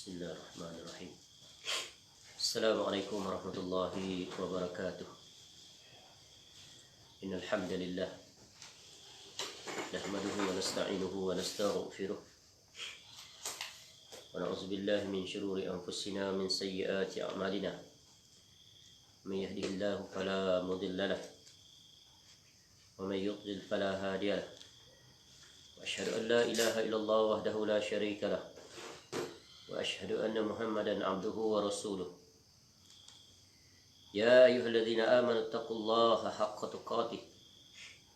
Bismillahirrahmanirrahim. Assalamualaikum warahmatullahi wabarakatuh. Innal hamdalillah nahmaduhu wa nasta'inuhu wa nastaghfiruh wa na'udzu billahi min shururi anfusina min sayyiati a'malina. May yahdihillahu fala mudilla lahu wa may yudlil fala hadiya lahu. Wa asyhadu an la ilaha illallah wahdahu la syarika lahu wa asyhadu anna Muhammadan abduhu wa rasuluh. Ya ayyuhalladzina amanu taqullaha haqqa tuqatih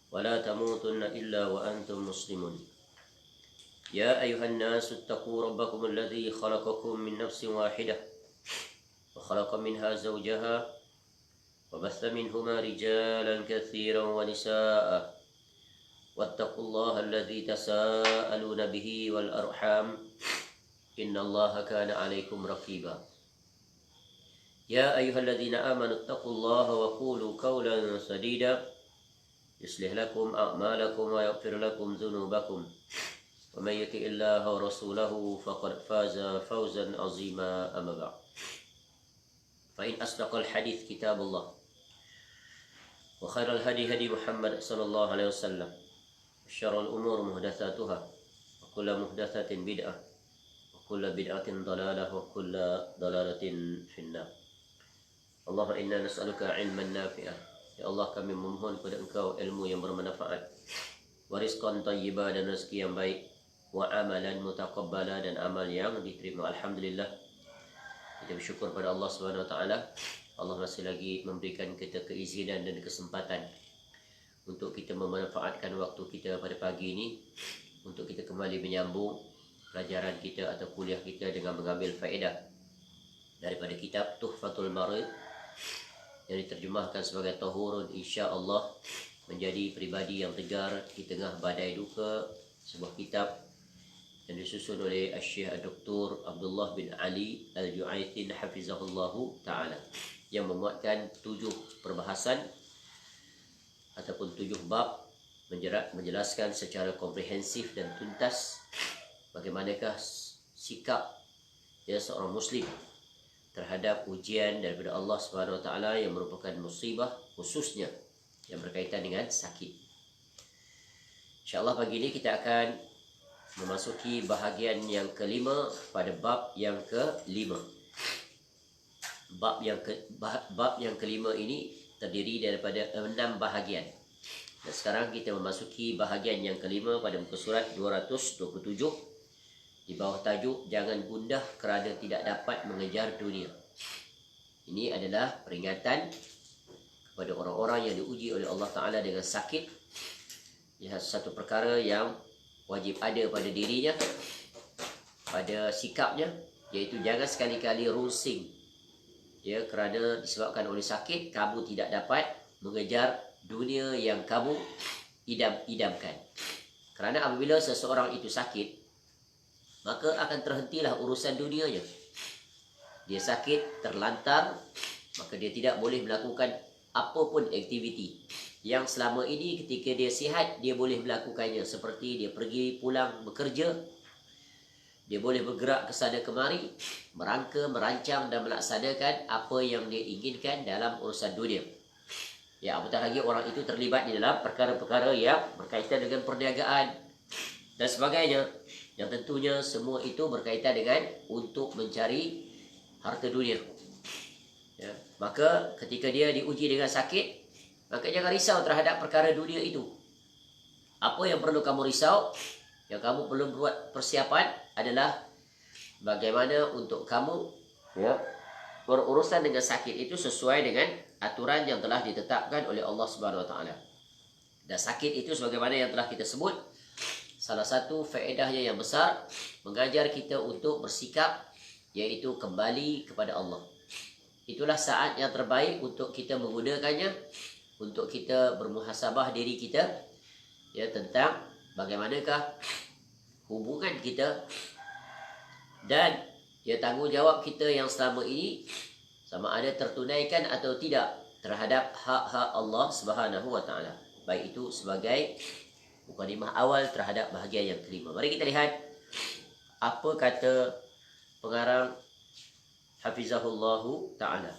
wa la tamutunna illa wa antum muslimun. Ya ayyuhan nasu taqu rabbakum alladzi khalaqakum min nafsin wahidah wa khalaqa minha zawjaha wa batha minhuma rijalan katsiran wa nisaa'a wattaqullaha alladzi tasaaluna bihi wal arham innallaha kana 'alaikum raqiba. Ya ayyuhalladzina amanu taqullaha wa qulu qawlan sadida yuslih lakum a'malakum wa yaghfir lakum dhunubakum wa may yuti'illaha wa rasulahu faqad faza fawzan 'azima. Amma ba'd. Fa in asdaqal hadits kitabullah wa khairal hadi hadi Muhammad sallallahu alaihi wasallam wa syarrul umur muhdatsatuha wa kullu muhdatsatin bid'ah kulla bid'atin dalalah wa kulla dalalatin finnar. Allahumma inna nas'aluka ilman nafi'ah. Ya Allah, kami memohon kepada Engkau ilmu yang bermanfaat, wa rizqan thayyiban, dan rezeki yang baik, wa amalan mutaqabbala, dan amal yang diterima. Alhamdulillah, kita bersyukur pada Allah Subhanahu wa taala. Allah masih lagi memberikan kita keizinan dan kesempatan untuk kita memanfaatkan waktu kita pada pagi ini untuk kita kembali menyambung pelajaran kita atau kuliah kita dengan mengambil faedah daripada kitab Tuhfatul Marid yang diterjemahkan sebagai Tahurun insya-Allah menjadi pribadi yang tegar di tengah badai duka, sebuah kitab yang disusun oleh Syekh Dr. Abdullah bin Ali Al-Ju'aythin hafizahullahu taala, yang memuatkan 7 perbahasan ataupun 7 bab menjelaskan secara komprehensif dan tuntas bagaimanakah sikap seorang muslim terhadap ujian daripada Allah Subhanahu wa taala yang merupakan musibah, khususnya yang berkaitan dengan sakit. Insya-Allah pagi ini kita akan memasuki bahagian yang kelima pada bab yang kelima. Bab yang kelima ini terdiri daripada 6 bahagian. Dan sekarang kita memasuki bahagian yang kelima pada muka surat 227 di bawah tajuk jangan gundah kerana tidak dapat mengejar dunia. Ini adalah peringatan kepada orang-orang yang diuji oleh Allah Ta'ala dengan sakit. Ia satu perkara yang wajib ada pada dirinya, pada sikapnya, iaitu jangan sekali-kali rungsing kerana disebabkan oleh sakit kamu tidak dapat mengejar dunia yang kamu idam-idamkan. Kerana apabila seseorang itu sakit, maka akan terhentilah urusan dunianya. Dia sakit, terlantar, maka dia tidak boleh melakukan apapun aktiviti yang selama ini ketika dia sihat dia boleh melakukannya, seperti dia pergi pulang bekerja, dia boleh bergerak ke sana kemari, merangka, merancang dan melaksanakan apa yang dia inginkan dalam urusan dunia. Ya, apatah lagi orang itu terlibat di dalam perkara-perkara yang berkaitan dengan perniagaan dan sebagainya, yang tentunya semua itu berkaitan dengan untuk mencari harta dunia. Ya, maka ketika dia diuji dengan sakit, maka jangan risau terhadap perkara dunia itu. Apa yang perlu kamu risau, yang kamu perlu buat persiapan adalah bagaimana untuk kamu berurusan dengan sakit itu sesuai dengan aturan yang telah ditetapkan oleh Allah Subhanahu wa taala. Dan sakit itu sebagaimana yang telah kita sebut, salah satu faedahnya yang besar mengajar kita untuk bersikap, iaitu kembali kepada Allah. Itulah saat yang terbaik untuk kita menggunakannya, untuk kita bermuhasabah diri kita tentang bagaimanakah hubungan kita dan tanggungjawab kita yang selama ini sama ada tertunaikan atau tidak terhadap hak-hak Allah Subhanahu wa taala. Baik itu sebagai mukadimah awal terhadap bahagian yang kelima. Mari kita lihat apa kata pengarang Hafizahullahu Ta'ala.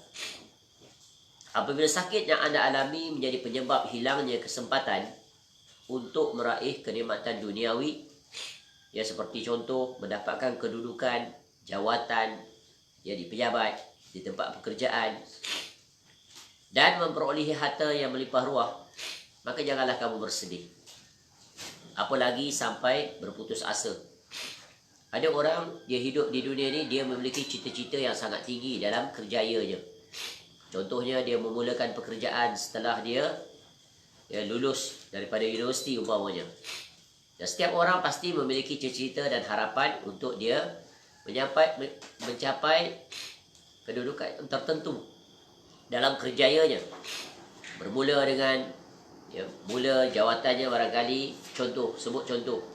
Apabila sakit yang anda alami menjadi penyebab hilangnya kesempatan untuk meraih kenikmatan duniawi, ya seperti contoh mendapatkan kedudukan, jawatan, ya di pejabat, di tempat pekerjaan, dan memperolehi harta yang melimpah ruah, maka janganlah kamu bersedih. Apalagi sampai berputus asa. Ada orang, dia hidup di dunia ni, dia memiliki cita-cita yang sangat tinggi dalam kerjayanya. Contohnya, dia memulakan pekerjaan setelah dia lulus daripada universiti umpamanya. Dan setiap orang pasti memiliki cita-cita dan harapan untuk dia mencapai kedudukan tertentu dalam kerjayanya. Bermula dengan mula jawatannya barangkali, sebut contoh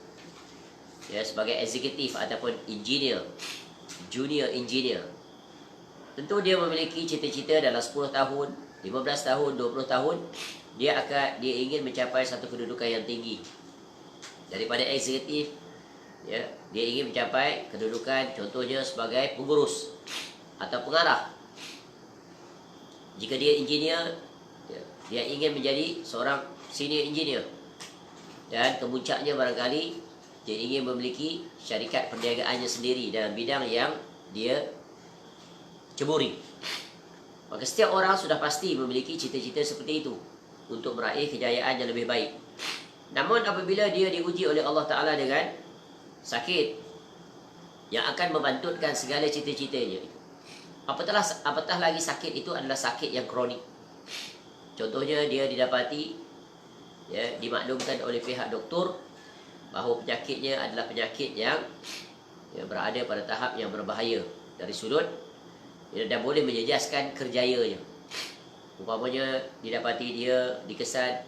sebagai eksekutif ataupun engineer, junior engineer. Tentu dia memiliki cita-cita dalam 10 tahun, 15 tahun, 20 tahun dia ingin mencapai satu kedudukan yang tinggi. Daripada eksekutif, dia ingin mencapai kedudukan contohnya sebagai pengurus atau pengarah. Jika dia engineer, dia ingin menjadi seorang senior engineer. Dan kemuncaknya barangkali dia ingin memiliki syarikat perniagaannya sendiri dalam bidang yang dia ceburi. Maka setiap orang sudah pasti memiliki cita-cita seperti itu untuk meraih kejayaan yang lebih baik. Namun apabila dia diuji oleh Allah Ta'ala dengan sakit yang akan membantutkan segala cita-citanya, apatah lagi sakit itu adalah sakit yang kronik. Contohnya dia didapati, dimaklumkan oleh pihak doktor bahawa penyakitnya adalah penyakit yang berada pada tahap yang berbahaya dari sudut dan boleh menjejaskan kerjayanya. Umpamanya didapati dia dikesan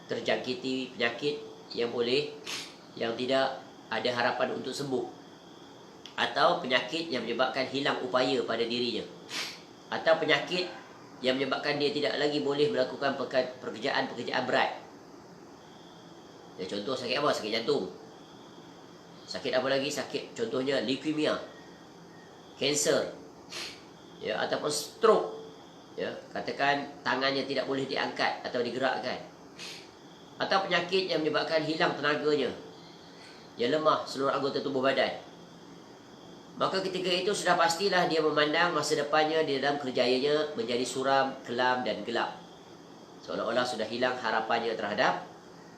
terjangkiti penyakit yang tidak ada harapan untuk sembuh, atau penyakit yang menyebabkan hilang upaya pada dirinya, atau penyakit yang menyebabkan dia tidak lagi boleh melakukan pekerjaan berat. Contoh sakit apa? Sakit jantung. Sakit apa lagi? Contohnya leukemia, kanser, ataupun stroke. Katakan tangannya tidak boleh diangkat atau digerakkan. Atau penyakit yang menyebabkan hilang tenaganya, yang lemah seluruh anggota tubuh badan. Maka ketika itu sudah pastilah dia memandang masa depannya di dalam kerjayanya menjadi suram, kelam dan gelap. Seolah-olah sudah hilang harapannya terhadap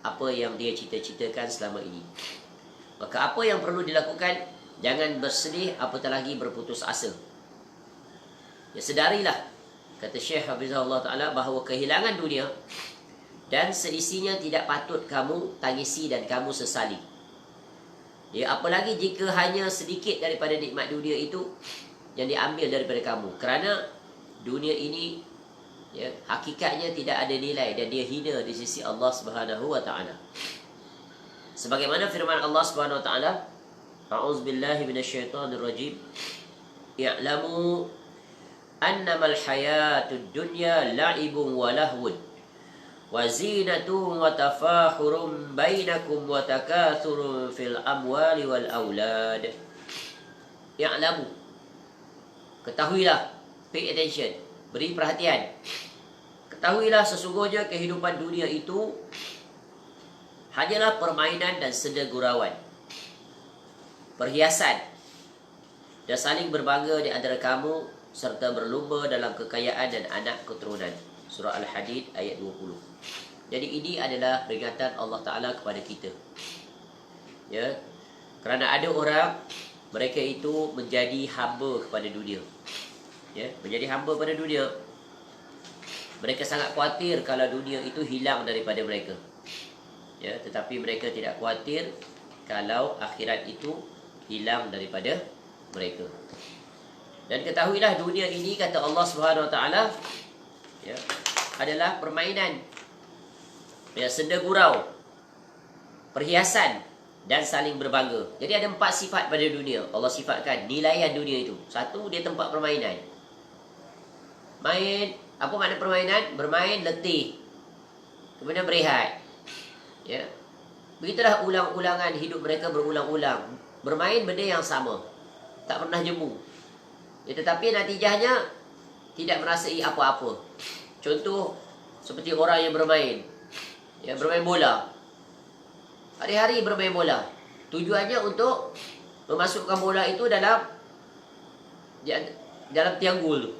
apa yang dia cita-citakan selama ini. Maka apa yang perlu dilakukan? Jangan bersedih, apatah lagi berputus asa. Sedarilah, kata Syekh Hafizahullah Ta'ala, bahawa kehilangan dunia dan seisinya tidak patut kamu tangisi dan kamu sesali. Apalagi jika hanya sedikit daripada nikmat dunia itu yang diambil daripada kamu. Kerana dunia ini hakikatnya tidak ada nilai dan dia hina di sisi Allah Subhanahu wa Ta'ala. Sebagaimana firman Allah Subhanahu wa Ta'ala, A'udzubillahi minasyaitonirrajim, I'lamu annamal hayatud dunya la'ibun wa lahwun wa zinatun wa tafakhurun bainakum wa takathurun fil amwali wal aulad. I'lamu, ketahuilah, pay attention, beri perhatian. Ketahuilah sesungguhnya kehidupan dunia itu hanyalah permainan dan senda gurauan, perhiasan, dan saling berbangga di antara kamu serta berlumba dalam kekayaan dan anak keturunan. Surah Al-Hadid ayat 20. Jadi ini adalah peringatan Allah Ta'ala kepada kita. Kerana ada orang, mereka itu menjadi hamba kepada dunia. Menjadi hamba pada dunia. Mereka sangat khawatir kalau dunia itu hilang daripada mereka. Tetapi mereka tidak khawatir kalau akhirat itu hilang daripada mereka. Dan ketahuilah dunia ini, kata Allah Subhanahu Wa Ta'ala, adalah permainan, senda gurau, perhiasan dan saling berbangga. Jadi ada 4 sifat pada dunia. Allah sifatkan nilaian dunia itu. Satu, dia tempat permainan. Main, apa makna permainan? Bermain, letih, kemudian berehat. Begitulah ulang-ulangan hidup mereka berulang-ulang. bermain benda yang sama, tak pernah jemu. Tetapi natijahnya tidak merasai apa-apa. Contoh seperti orang yang bermain, bermain bola. Hari-hari bermain bola. Tujuannya untuk memasukkan bola itu dalam tiang gol.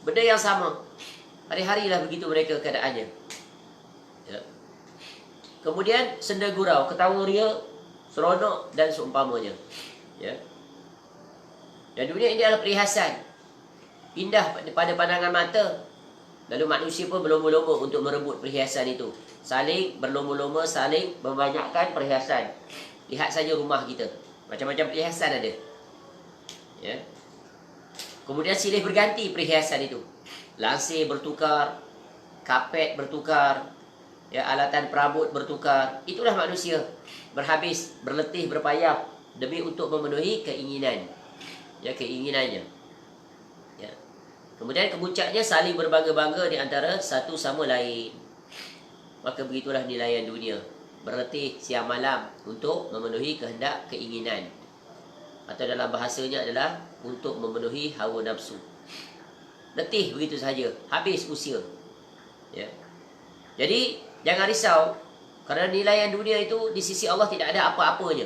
Benda yang sama. Hari-hari lah begitu mereka keadaannya. Kemudian senda gurau, ketawa ria, seronok dan seumpamanya. Dan dunia ini adalah perhiasan, indah pada pandangan mata. Lalu manusia pun berlomba-lomba untuk merebut perhiasan itu. Saling berlomba-lomba, saling membanyakkan perhiasan. Lihat saja rumah kita, macam-macam perhiasan ada. Kemudian silih berganti perhiasan itu. Lansir bertukar, kapet bertukar, alatan perabot bertukar. Itulah manusia, berhabis, berletih, berpayah demi untuk memenuhi keinginan, keinginannya. Kemudian kemuncaknya saling berbangga-bangga di antara satu sama lain. Maka begitulah nilaian dunia, berletih siang malam untuk memenuhi kehendak keinginan, atau dalam bahasanya adalah untuk memenuhi hawa nafsu. Letih begitu saja, habis usia. Jadi jangan risau, kerana nilaian dunia itu di sisi Allah tidak ada apa-apanya.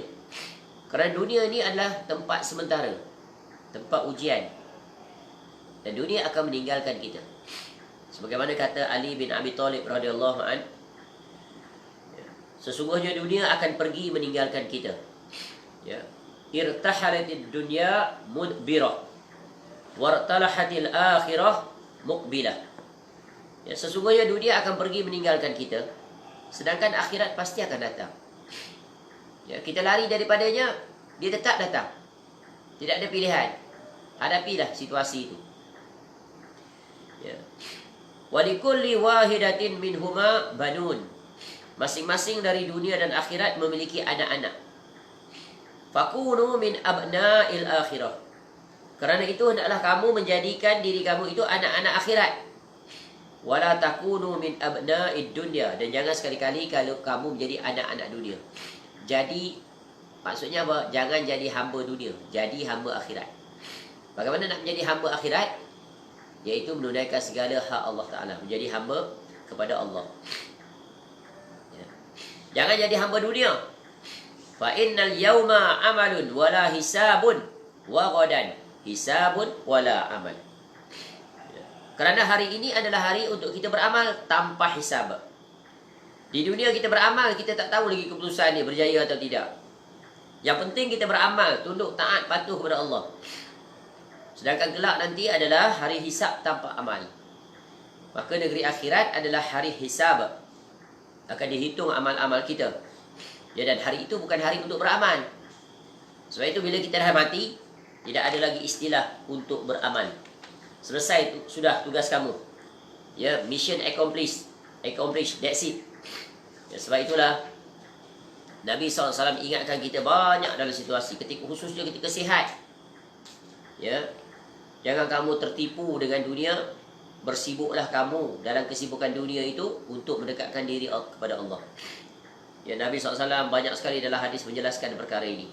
Kerana dunia ini adalah tempat sementara, tempat ujian. Dan dunia akan meninggalkan kita. Sebagaimana kata Ali bin Abi Thalib radhiyallahu an, sesungguhnya dunia akan pergi meninggalkan kita. Irtahalatid dunya mudbirah, wartalahatil akhirah muqbilah. Sesungguhnya dunia akan pergi meninggalkan kita, sedangkan akhirat pasti akan datang. Kita lari daripadanya, dia tetap datang. Tidak ada pilihan. Hadapilah situasi itu. Walikulli wahidatin minhuma banun. Masing-masing dari dunia dan akhirat memiliki anak-anak. Fakunu min abna'il akhirah. Kerana itu hendaklah kamu menjadikan diri kamu itu anak-anak akhirat. Wala takunu min abna'id dunya. Dan jangan sekali-kali kalau kamu menjadi anak-anak dunia. Jadi maksudnya apa? Jangan jadi hamba dunia, jadi hamba akhirat. Bagaimana nak menjadi hamba akhirat? Iaitu menunaikan segala hak Allah Ta'ala, menjadi hamba kepada Allah. Jangan jadi hamba dunia. Fa innal yawma amalun wala hisabun, wa ghadan hisabun wala amal. Kerana hari ini adalah hari untuk kita beramal tanpa hisab. Di dunia kita beramal, kita tak tahu lagi keputusan ni berjaya atau tidak. Yang penting kita beramal, tunduk taat patuh kepada Allah. Sedangkan kelak nanti adalah hari hisab tanpa amal. Maka negeri akhirat adalah hari hisab. Akan dihitung amal-amal kita. Dan hari itu bukan hari untuk beramal. Sebab itu bila kita dah mati, tidak ada lagi istilah untuk beramal. Selesai sudah tugas kamu. Mission accomplished. That's it. Sebab itulah Nabi SAW ingatkan kita banyak dalam situasi, khususnya ketika sihat. Jangan kamu tertipu dengan dunia. Bersibuklah kamu dalam kesibukan dunia itu untuk mendekatkan diri kepada Allah. Nabi SAW banyak sekali dalam hadis menjelaskan perkara ini.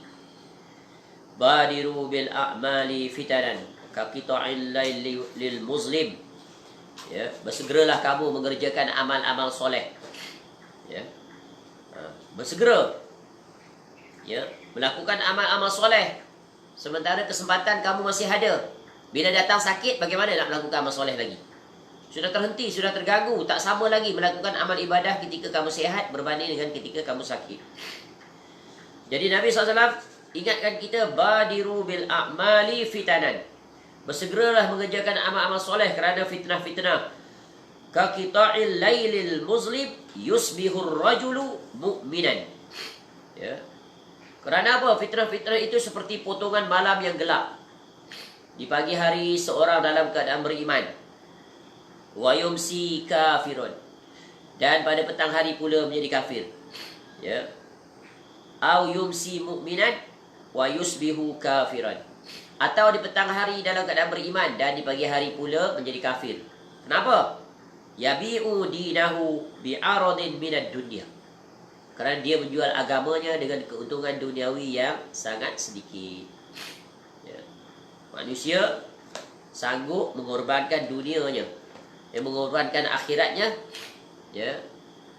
Badiru bil a'mali fitanan kaqita'il lail lil muslim. Bersegeralah kamu mengerjakan amal-amal soleh. Bersegera melakukan amal-amal soleh sementara kesempatan kamu masih ada. Bila datang sakit, bagaimana nak melakukan amal soleh lagi? Sudah terhenti, sudah terganggu, tak sama lagi melakukan amal ibadah ketika kamu sihat berbanding dengan ketika kamu sakit. Jadi Nabi SAW ingatkan kita, badiru bil a'mali fitanan. Bersegeralah mengerjakan amal-amal soleh kerana fitnah-fitnah. Kaqita'il lailil muslim yusbihur rajulu mu'minan. Kerana apa? Fitnah-fitnah itu seperti potongan malam yang gelap. Di pagi hari seorang dalam keadaan beriman. Wa yumsi kafirun. Dan pada petang hari pula menjadi kafir. Au yumsi mu'minan wa yusbihu kafiran. Atau di petang hari dalam keadaan beriman dan di pagi hari pula menjadi kafir. Kenapa? Yabi'u dinahu bi'aradin minad dunya. Kerana dia menjual agamanya dengan keuntungan duniawi yang sangat sedikit. Ya. Manusia sanggup mengorbankan dunianya, mengorbankan akhiratnya, ya,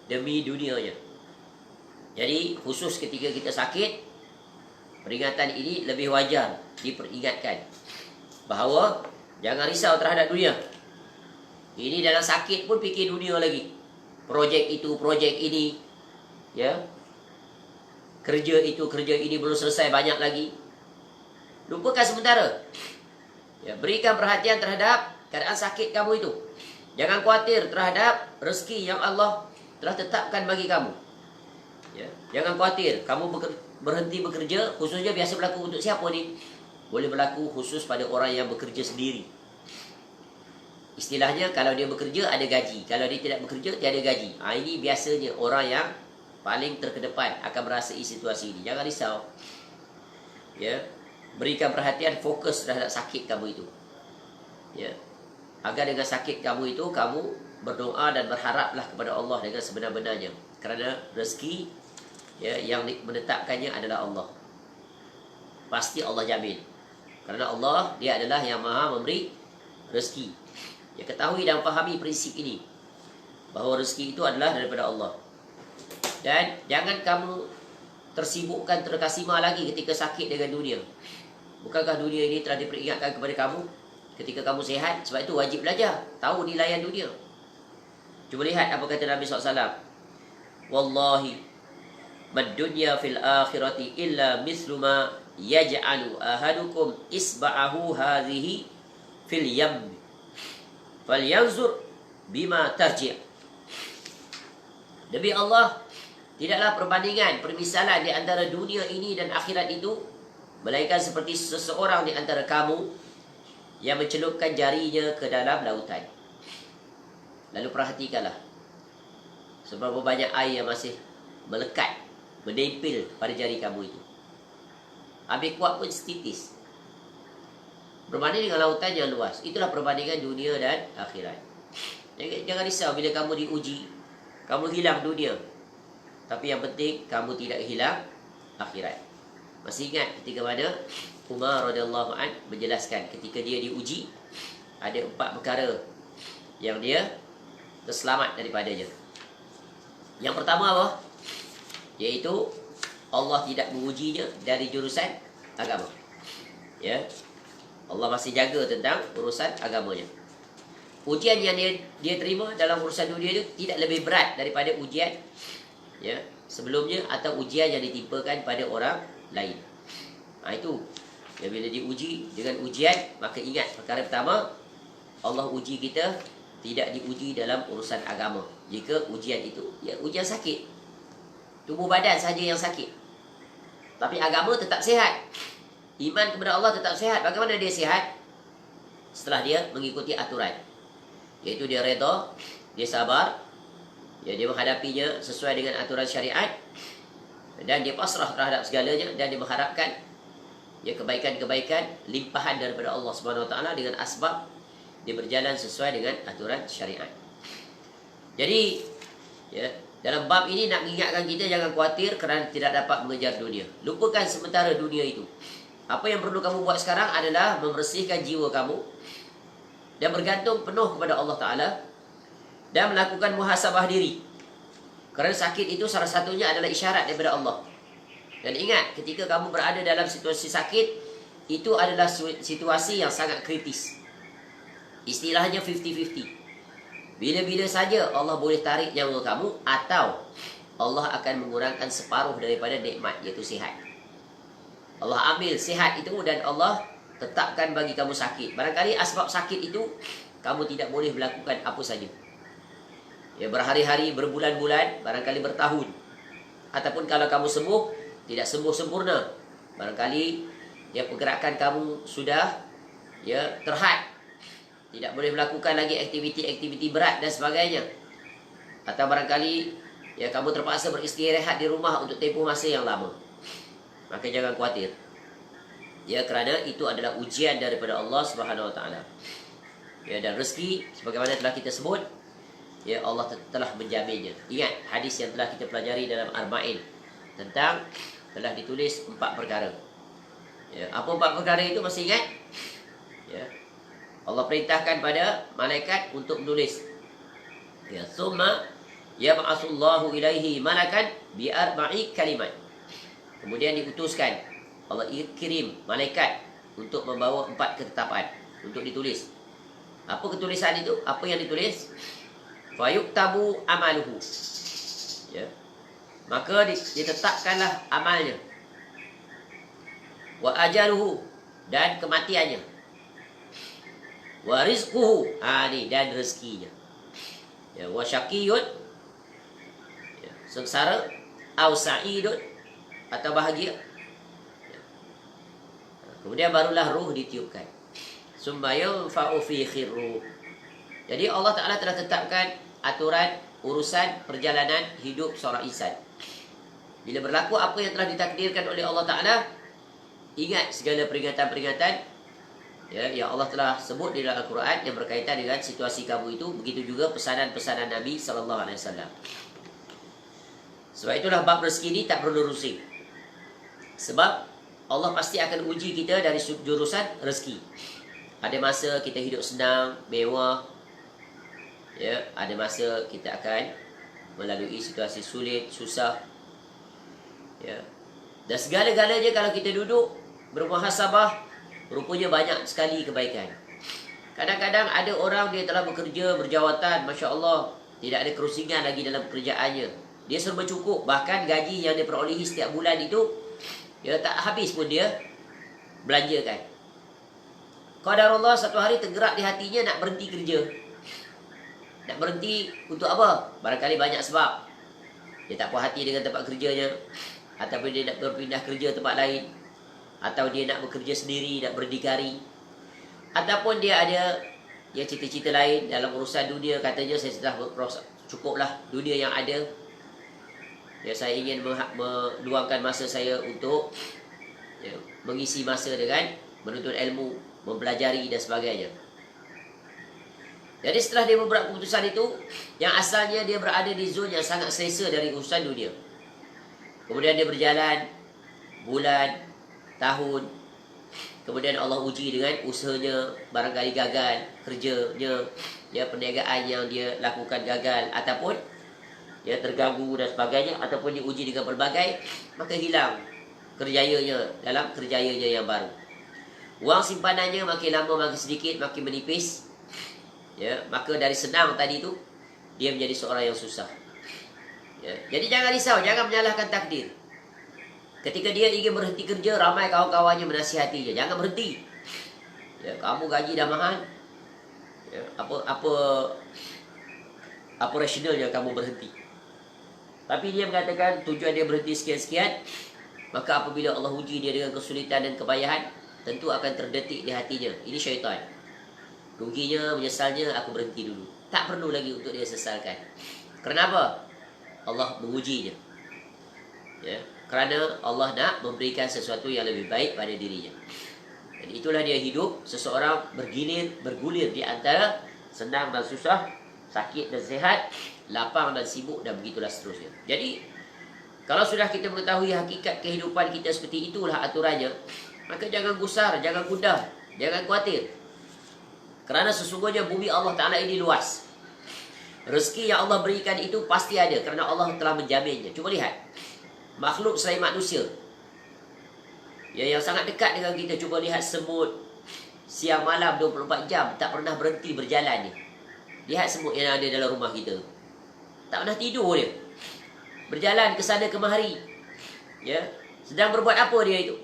demi dunianya. Jadi khusus ketika kita sakit, peringatan ini lebih wajar diperingatkan bahawa jangan risau terhadap dunia. Ini dalam sakit pun fikir dunia lagi. Projek itu, projek ini, ya. Kerja itu, kerja ini belum selesai, banyak lagi. Lupakan sementara. Ya, berikan perhatian terhadap keadaan sakit kamu itu. Jangan khawatir terhadap rezeki yang Allah telah tetapkan bagi kamu. Ya, jangan khawatir, kamu berhenti bekerja, khususnya biasa berlaku untuk siapa ni? Boleh berlaku khusus pada orang yang bekerja sendiri. Istilahnya, kalau dia bekerja ada gaji, kalau dia tidak bekerja tiada gaji. Ini biasanya orang yang paling terkedepan akan merasai situasi ini. Jangan risau. Ya, berikan perhatian, fokus terhadap sakit kamu itu. Ya, agar dengan sakit kamu itu kamu berdoa dan berharaplah kepada Allah dengan sebenar-benarnya. Kerana rezeki, ya, yang menetapkannya adalah Allah. Pasti Allah jamin. Kerana Allah, dia adalah yang maha memberi rezeki. Ya, ketahui dan fahami prinsip ini, bahawa rezeki itu adalah daripada Allah. Dan jangan kamu tersibukkan, terkasima lagi ketika sakit dengan dunia. Bukankah dunia ini telah diperingatkan kepada kamu ketika kamu sihat? Sebab itu wajib belajar, tahu nilaian dunia. Cuba lihat apa kata Nabi SAW. Wallahi mad dunya fil akhirati illa mislu ma yaj'alu ahadukum isba'ahu hadhihi fil yam falyanzur bima tarji'. Demi Allah, tidaklah perbandingan, permisalan di antara dunia ini dan akhirat itu melainkan seperti seseorang di antara kamu yang mencelupkan jarinya ke dalam lautan. Lalu perhatikanlah seberapa banyak air yang masih melekat, menempel pada jari kamu itu. Habis kuat pun setitis. Berbanding dengan lautan yang luas. Itulah perbandingan dunia dan akhirat. Jangan risau bila kamu diuji, kamu hilang dunia, tapi yang penting kamu tidak hilang akhirat. Masih ingat ketika mana Umar radhiyallahu an menjelaskan ketika dia diuji, ada 4 perkara yang dia terselamat daripadanya. Yang pertama apa? Iaitu Allah tidak mengujinya dari jurusan agama. Ya, Allah masih jaga tentang urusan agamanya. Ujian yang dia terima dalam urusan dunia itu tidak lebih berat daripada ujian, ya, sebelumnya atau ujian yang ditimpakan pada orang lain. Itu ya, bila diuji dengan ujian, maka ingat perkara pertama, Allah uji kita tidak diuji dalam urusan agama. Jika ujian itu, ya, ujian sakit, tubuh badan saja yang sakit, tapi agama tetap sihat, iman kepada Allah tetap sihat. Bagaimana dia sihat? Setelah dia mengikuti aturan, iaitu dia redha, dia sabar, ya, dia menghadapinya sesuai dengan aturan syariat, dan dia pasrah terhadap segalanya, dan dia mengharapkan, ya, kebaikan-kebaikan limpahan daripada Allah Subhanahu Wa Taala dengan asbab dia berjalan sesuai dengan aturan syariat. Jadi, ya, dalam bab ini nak mengingatkan kita jangan khawatir kerana tidak dapat mengejar dunia. Lupakan sementara dunia itu. Apa yang perlu kamu buat sekarang adalah membersihkan jiwa kamu dan bergantung penuh kepada Allah Ta'ala dan melakukan muhasabah diri. Kerana sakit itu salah satunya adalah isyarat daripada Allah. Dan ingat, ketika kamu berada dalam situasi sakit, itu adalah situasi yang sangat kritis. Istilahnya 50-50. Bila-bila saja Allah boleh tarik nyawa kamu, atau Allah akan mengurangkan separuh daripada nikmat, iaitu sihat. Allah ambil sihat itu dan Allah tetapkan bagi kamu sakit. Barangkali asbab sakit itu kamu tidak boleh melakukan apa saja. Ya, berhari-hari, berbulan-bulan, barangkali bertahun. Ataupun kalau kamu sembuh, tidak sembuh sempurna. Barangkali ya, pergerakan kamu sudah, ya, terhad, tidak boleh melakukan lagi aktiviti-aktiviti berat dan sebagainya. Atau barangkali ya, kamu terpaksa beristirahat di rumah untuk tempoh masa yang lama. Maka jangan khawatir. Ya, kerana itu adalah ujian daripada Allah Subhanahu Wa Taala. Ya, dan rezeki sebagaimana telah kita sebut, ya Allah telah menjaminnya. Ingat hadis yang telah kita pelajari dalam Arba'in tentang telah ditulis 4 perkara. Ya, apa 4 perkara itu masih ingat? Ya. Allah perintahkan pada malaikat untuk menulis. Ya, summa yab'atsullahu ilaihi malakan bi arba'i kalimat. Kemudian diutuskan Allah kirim malaikat untuk membawa 4 ketetapan untuk ditulis. Apa ketulisan itu? Apa yang ditulis? Fayuktabu amaluhu. Ya. Maka ditetapkanlah amalnya. Wa ajaluhu, dan kematiannya. Wa rizquhu, dan rezekinya. Ya, wa syaqiyun, ya, sengsara, au sa'idun, atau bahagia. Ya. Kemudian barulah ruh ditiupkan. Summa yanfa'u fi khirruh. Jadi Allah Ta'ala telah tetapkan aturan urusan perjalanan hidup seorang insan. Bila berlaku apa yang telah ditakdirkan oleh Allah Ta'ala, ingat segala peringatan-peringatan yang Allah telah sebut di dalam Al-Quran yang berkaitan dengan situasi kamu itu. Begitu juga pesanan-pesanan Nabi SAW. Sebab itulah bab rezeki ini tak perlu rusing. Sebab Allah pasti akan uji kita dari jurusan rezeki. Ada masa kita hidup senang, mewah. Ya, ada masa kita akan melalui situasi sulit, susah. Ya. Dan segala-galanya kalau kita duduk bermuhasabah, rupanya banyak sekali kebaikan. Kadang-kadang ada orang dia telah bekerja berjawatan, Masya Allah, tidak ada kerusingan lagi dalam pekerjaannya. Dia serba cukup, bahkan gaji yang dia perolehi setiap bulan itu, dia tak habis pun dia belanjakan. Qadarullah satu hari tergerak di hatinya nak berhenti kerja. Nak berhenti untuk apa? Barangkali banyak sebab. Dia tak puas hati dengan tempat kerjanya, ataupun dia nak berpindah kerja tempat lain, atau dia nak bekerja sendiri, nak berdikari, ataupun dia ada cita-cita lain dalam urusan dunia. Katanya saya sudah cukuplah dunia yang ada. Ya, saya ingin meluangkan masa saya untuk mengisi masa dengan menuntut ilmu, mempelajari dan sebagainya. Jadi setelah dia membuat keputusan itu, yang asalnya dia berada di zon yang sangat selesa dari urusan dunia, kemudian dia berjalan bulan, tahun, kemudian Allah uji dengan usahanya barangkali gagal, kerjanya, perniagaan yang dia lakukan gagal, ataupun terganggu dan sebagainya, ataupun diuji dengan pelbagai, maka hilang kerjayanya dalam kerjayanya yang baru. Wang simpanannya makin lama makin sedikit, makin menipis. Ya, maka dari senang tadi itu dia menjadi seorang yang susah. Ya, jadi jangan risau, jangan menyalahkan takdir. Ketika dia ingin berhenti kerja, ramai kawan-kawannya menasihatinya, jangan berhenti. Ya, kamu gaji dah mahal. Ya, apa rasionalnya kamu berhenti? Tapi dia mengatakan tujuan dia berhenti sekian-sekian, maka apabila Allah uji dia dengan kesulitan dan kepayahan, tentu akan terdetik di hatinya, ini syaitan. Ruginya, menyesalnya, aku berhenti dulu. Tak perlu lagi untuk dia sesalkan. Kenapa? Allah mengujinya. Ya, kerana Allah nak memberikan sesuatu yang lebih baik pada dirinya. Dan itulah dia hidup, seseorang bergulir di antara senang dan susah, sakit dan sehat, lapang dan sibuk, dan begitulah seterusnya. Jadi, kalau sudah kita mengetahui hakikat kehidupan kita seperti itulah aturannya, maka jangan gusar, jangan gundah, jangan khawatir. Kerana sesungguhnya bumi Allah Ta'ala ini luas. Rezeki yang Allah berikan itu pasti ada, kerana Allah telah menjaminnya. Cuba lihat, makhluk selain manusia yang sangat dekat dengan kita, cuba lihat semut, siang malam 24 jam, tak pernah berhenti berjalan ni. Lihat semut yang ada dalam rumah kita, tak pernah tidur dia, berjalan ke sana kemari. Ya, sedang berbuat apa dia itu?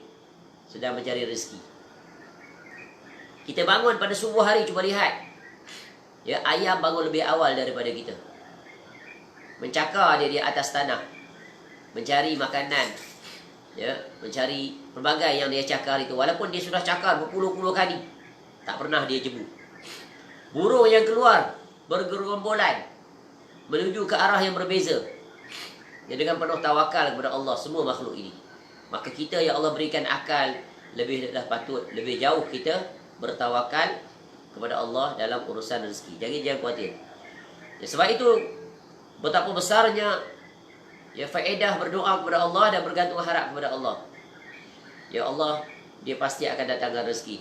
Sedang mencari rezeki. Kita bangun pada subuh hari, cuba lihat. Ya, ayam bangun lebih awal daripada kita. Mencakar dia di atas tanah, mencari makanan. Ya, mencari pelbagai yang dia cakar itu. Walaupun dia sudah cakar berpuluh-puluh kali, tak pernah dia jemu. Burung yang keluar bergerombolan menuju ke arah yang berbeza. Ya, dengan penuh tawakal kepada Allah semua makhluk ini. Maka kita yang Allah berikan akal, lebihlah patut, lebih jauh kita bertawakal kepada Allah dalam urusan rezeki. Jangan khawatir. Ya, sebab itu betapa besarnya ya faedah berdoa kepada Allah dan bergantung harap kepada Allah. Ya Allah, dia pasti akan datangkan rezeki.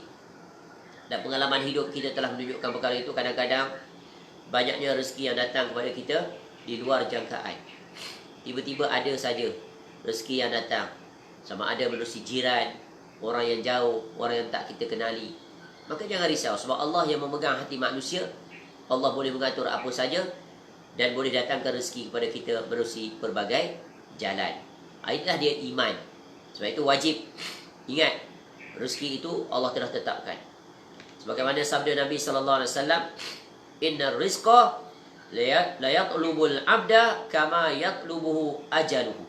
Dan pengalaman hidup kita telah menunjukkan perkara itu. Kadang-kadang banyaknya rezeki yang datang kepada kita di luar jangkaan. Tiba-tiba ada saja rezeki yang datang, sama ada menerusi jiran, orang yang jauh, orang yang tak kita kenali. Maka jangan risau, sebab Allah yang memegang hati manusia. Allah boleh mengatur apa saja dan boleh datangkan rezeki kepada kita menerusi berbagai jalan. Itulah dia iman. Sebab itu wajib ingat, rezeki itu Allah telah tetapkan. Sebagaimana sabda Nabi SAW, inna rizqa la yatlubul abda kama yatlubuhu ajaluhu.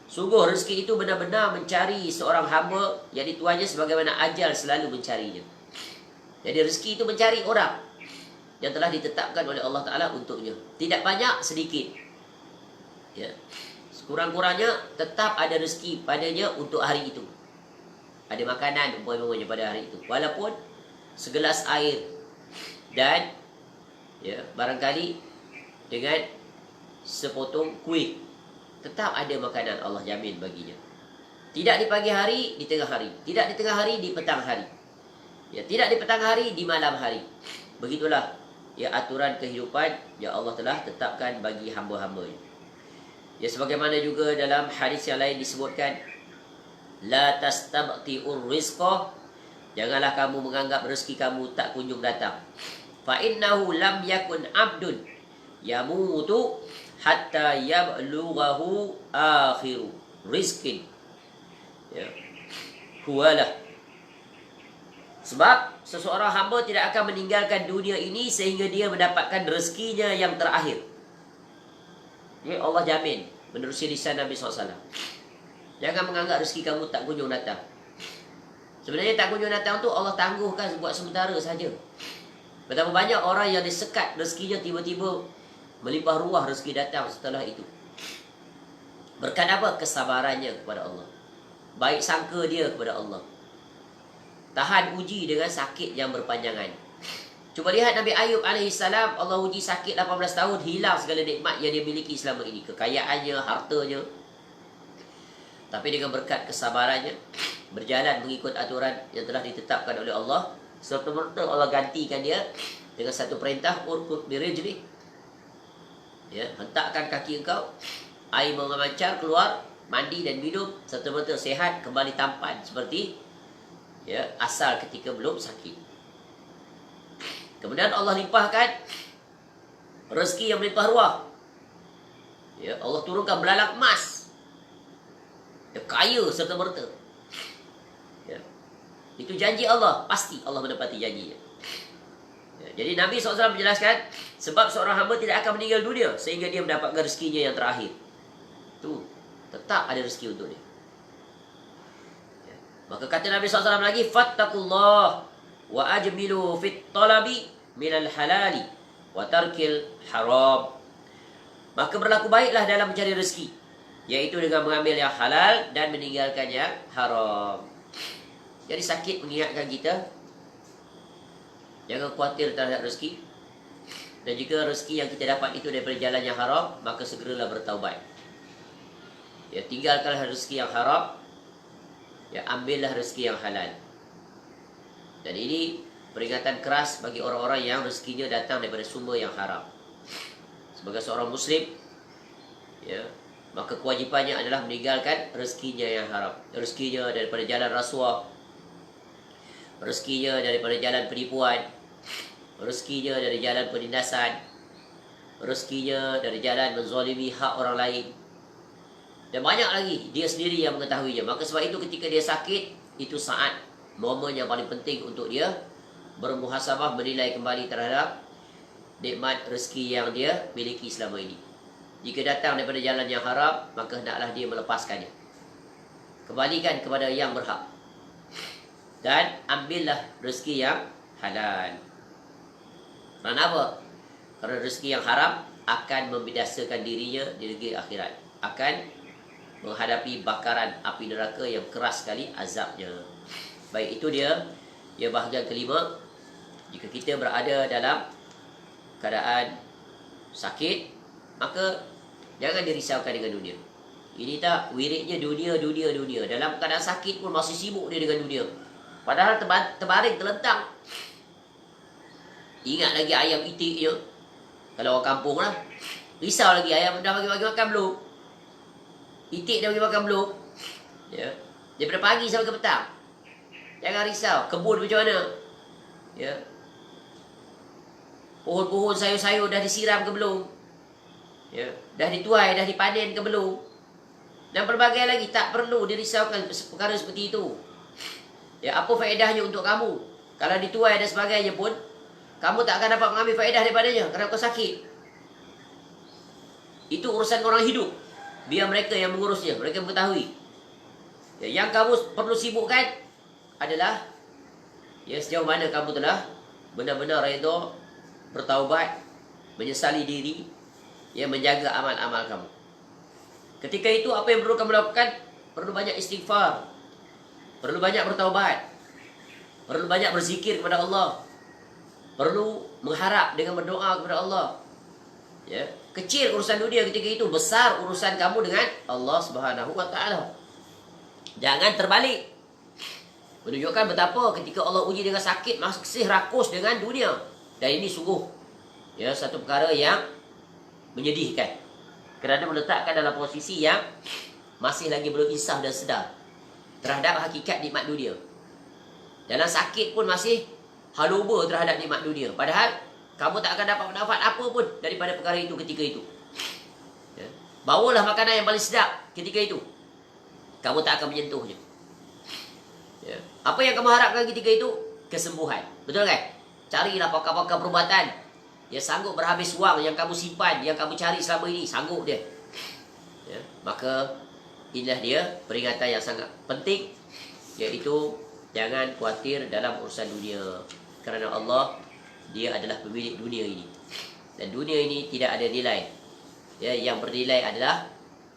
Sungguh rezeki itu benar-benar mencari seorang hamba, jadi tuannya sebagaimana ajal selalu mencarinya. Jadi rezeki itu mencari orang yang telah ditetapkan oleh Allah Ta'ala untuknya. Tidak banyak, sedikit. Ya. Sekurang-kurangnya tetap ada rezeki padanya untuk hari itu. Ada makanan umpamanya pada hari itu. Walaupun segelas air dan ya, barangkali dengan sepotong kuih, tetap ada makanan Allah jamin baginya. Tidak di pagi hari, di tengah hari. Tidak di tengah hari, di petang hari. Ya, tidak di petang hari, di malam hari. Begitulah ya aturan kehidupan yang Allah telah tetapkan bagi hamba-hambanya. Ya, sebagaimana juga dalam hadis yang lain disebutkan, la tastabti'ur rizqa, janganlah kamu menganggap rezeki kamu tak kunjung datang. Fa innahu lam yakun abdun yamutu hatta yablughahu akhiru rizqin. Ya. Huwalah. Sebab seseorang hamba tidak akan meninggalkan dunia ini sehingga dia mendapatkan rezekinya yang terakhir. Ya, Allah jamin menerusi lisan Nabi SAW. Jangan menganggap rezeki kamu tak kunjung datang. Sebenarnya tak kunjung datang tu Allah tangguhkan buat sementara saja. Betapa banyak orang yang disekat rezekinya, tiba-tiba melimpah ruah rezeki datang setelah itu. Berkat apa? Kesabarannya kepada Allah. Baik sangka dia kepada Allah. Tahan uji dengan sakit yang berpanjangan. Cuba lihat Nabi Ayub AS, Allah uji sakit 18 tahun, hilang segala nikmat yang dia miliki selama ini. Kekayaannya, hartanya. Tapi dengan berkat kesabarannya, berjalan mengikut aturan yang telah ditetapkan oleh Allah, serta-merta Allah gantikan dia dengan satu perintah, urkut birijli. Ya, hentakkan kaki engkau, air memancar keluar, mandi dan minum, serta-merta sehat, kembali tampan seperti ya asal ketika belum sakit. Kemudian Allah limpahkan rezeki yang melimpah ruah. Ya, Allah turunkan belalang emas. Ya, kaya serta-merta. Ya. Itu janji Allah, pasti Allah menepati janjinya. Ya, jadi Nabi SAW menjelaskan, sebab seorang hamba tidak akan meninggal dunia sehingga dia mendapatkan rezekinya yang terakhir. Itu tetap ada rezeki untuk dia. Ya. Maka kata Nabi SAW lagi, fattaqullah wa ajmilu fit talabi minal halali wa tarkil haram. Maka berlaku baiklah dalam mencari rezeki, yaitu dengan mengambil yang halal dan meninggalkan yang haram. Jadi sakit mengingatkan kita, jangan khawatir terhadap rezeki. Dan jika rezeki yang kita dapat itu daripada jalan yang haram, maka segeralah bertaubat. Ya, tinggalkanlah rezeki yang haram, ya, ambillah rezeki yang halal. Dan ini peringatan keras bagi orang-orang yang rezekinya datang daripada sumber yang haram. Sebagai seorang Muslim, ya, maka kewajipannya adalah meninggalkan rezekinya yang haram. Rezekinya daripada jalan rasuah, rezekinya daripada jalan penipuan, rezekinya dari jalan penindasan, rezekinya dari jalan menzalimi hak orang lain, dan banyak lagi dia sendiri yang mengetahuinya. Maka sebab itu ketika dia sakit, itu saat momen yang paling penting untuk dia bermuhasabah, menilai kembali terhadap nikmat rezeki yang dia miliki selama ini. Jika datang daripada jalan yang haram, maka hendaklah dia melepaskannya, kembalikan kepada yang berhak, dan ambillah rezeki yang halal. Kerana apa? Kerana rezeki yang haram akan membinasakan dirinya di negeri akhirat, akan menghadapi bakaran api neraka yang keras sekali azabnya. Baik, itu dia bahagian kelima. Jika kita berada dalam keadaan sakit, maka jangan dirisaukan dengan dunia. Ini tak wiridnya dunia. Dalam keadaan sakit pun masih sibuk dia dengan dunia. Padahal terbaring, terlentang. Ingat lagi ayam itiknya. Kalau orang kampung lah. Risau lagi, ayam dah bagi makan belum? Itik dah bagi makan belum? Ya. Daripada pagi sampai ke petang. Jangan risau. Kebun macam mana? Ya. Pohon-pohon sayur-sayur dah disiram ke belum? Ya. Dah dituai, dah dipanen ke belum? Dan berbagai lagi. Tak perlu dirisaukan perkara seperti itu. Ya, apa faedahnya untuk kamu? Kalau dituai dan sebagainya pun, kamu tak akan dapat mengambil faedah daripadanya kerana kau sakit. Itu urusan orang hidup. Biar mereka yang mengurusnya, mereka mengetahui. Ya, yang kamu perlu sibukkan adalah sejauh mana kamu telah benar-benar redha, bertaubat, menyesali diri, menjaga amal-amal kamu. Ketika itu apa yang perlu kamu lakukan? Perlu banyak istighfar, perlu banyak bertaubat, perlu banyak berzikir kepada Allah, perlu mengharap dengan berdoa kepada Allah. Ya, kecil urusan dunia ketika itu, besar urusan kamu dengan Allah Subhanahu wa taala. Jangan terbalik. Menunjukkan betapa ketika Allah uji dengan sakit masih rakus dengan dunia. Dan ini sungguh satu perkara yang menyedihkan. Kerana meletakkan dalam posisi yang masih lagi belum insaf dan sedar terhadap hakikat nikmat dunia. Dalam sakit pun masih haluba terhadap nikmat dunia. Padahal kamu tak akan dapat manfaat apa pun daripada perkara itu ketika itu. Ya. Bawalah makanan yang paling sedap ketika itu. Kamu tak akan menyentuhnya. Ya. Apa yang kamu harapkan ketika itu? Kesembuhan. Betul kan? Carilah pakar-pakar perubatan yang sanggup berhabis wang yang kamu simpan, yang kamu cari selama ini. Sanggup dia. Ya. Maka inilah dia peringatan yang sangat penting, iaitu jangan khawatir dalam urusan dunia. Kerana Allah, Dia adalah pemilik dunia ini. Dan dunia ini tidak ada nilai. Yang bernilai adalah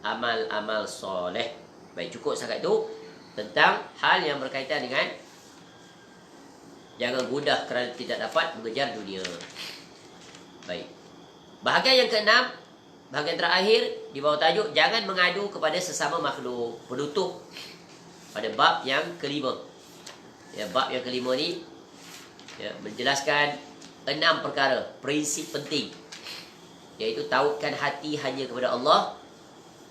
amal-amal soleh. Baik, cukup sangat itu tentang hal yang berkaitan dengan jangan gundah kerana tidak dapat mengejar dunia. Baik. Bahagian yang keenam, bahagian terakhir di bawah tajuk jangan mengadu kepada sesama makhluk. Penutup pada bab yang kelima. Bab yang kelima ni menjelaskan 6 perkara, prinsip penting, iaitu tautkan hati hanya kepada Allah.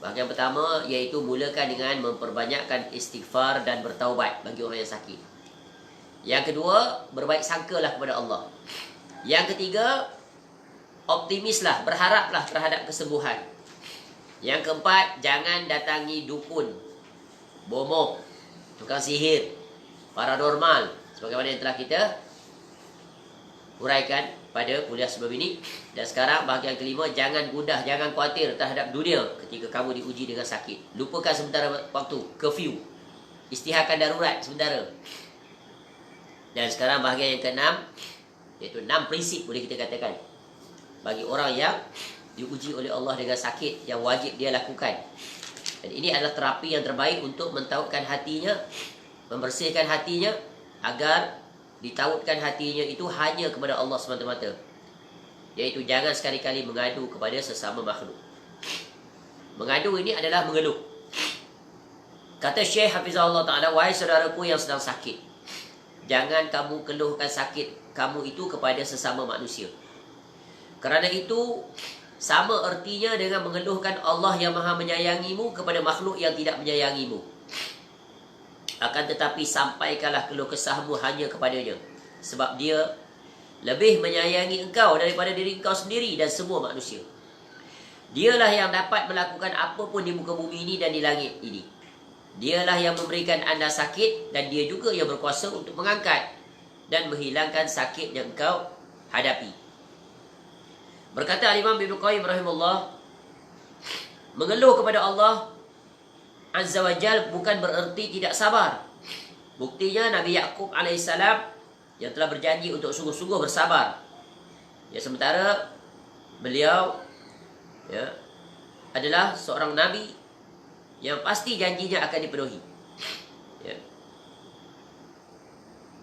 Bahagian pertama iaitu mulakan dengan memperbanyakkan istighfar dan bertaubat bagi orang yang sakit. Yang kedua, berbaik sangkalah kepada Allah. Yang ketiga, optimislah, berharaplah terhadap kesembuhan. Yang keempat, jangan datangi dukun, bomoh, tukang sihir, paranormal, sebagaimana yang telah kita uraikan pada kuliah sebelum ini. Dan sekarang bahagian kelima, jangan gundah, jangan khawatir terhadap dunia ketika kamu diuji dengan sakit. Lupakan sementara waktu, curfew, istiharkan darurat sementara. Dan sekarang bahagian yang keenam, iaitu 6 prinsip boleh kita katakan bagi orang yang diuji oleh Allah dengan sakit yang wajib dia lakukan. Dan ini adalah terapi yang terbaik untuk mentautkan hatinya, membersihkan hatinya, agar ditautkan hatinya itu hanya kepada Allah semata-mata. Iaitu jangan sekali-kali mengadu kepada sesama makhluk. Mengadu ini adalah mengeluh. Kata Syekh Hafizahullah Ta'ala, wahai saudaraku yang sedang sakit, jangan kamu keluhkan sakit kamu itu kepada sesama manusia. Kerana itu sama ertinya dengan mengeluhkan Allah yang maha menyayangimu kepada makhluk yang tidak menyayangimu. Akan tetapi sampaikanlah keluh kesahmu hanya kepadanya, sebab dia lebih menyayangi engkau daripada diri engkau sendiri dan semua manusia. Dialah yang dapat melakukan apapun di muka bumi ini dan di langit ini. Dialah yang memberikan anda sakit, dan dia juga yang berkuasa untuk mengangkat dan menghilangkan sakit yang engkau hadapi. Berkata Al-Imam Ibn Qayyim rahimahullah, mengeluh kepada Allah Azza wa Jal bukan bererti tidak sabar. Buktinya Nabi Yaqub alaihissalam yang telah berjanji untuk sungguh-sungguh bersabar, sementara beliau adalah seorang Nabi yang pasti janjinya akan dipenuhi.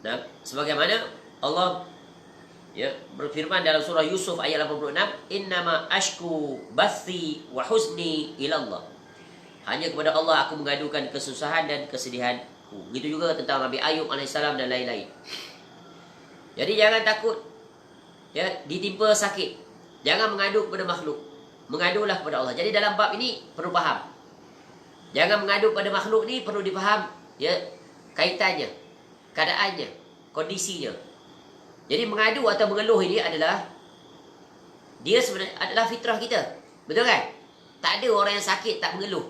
Nah, sebagaimana Allah Ya, berfirman dalam surah Yusuf ayat 86, "Innama ashku bathi wa huzni ila Allah." Hanya kepada Allah aku mengadukan kesusahan dan kesedihanku. Begitu juga tentang Nabi Ayub alaihissalam dan lain-lain. Jadi jangan takut ya ditimpa sakit. Jangan mengadu kepada makhluk. Mengadulah kepada Allah. Jadi dalam bab ini perlu faham. Jangan mengadu pada makhluk ni perlu difaham ya kaitannya, keadaannya, kondisinya. Jadi mengadu atau mengeluh ini adalah dia sebenarnya adalah fitrah kita. Betul kan? Tak ada orang yang sakit tak mengeluh.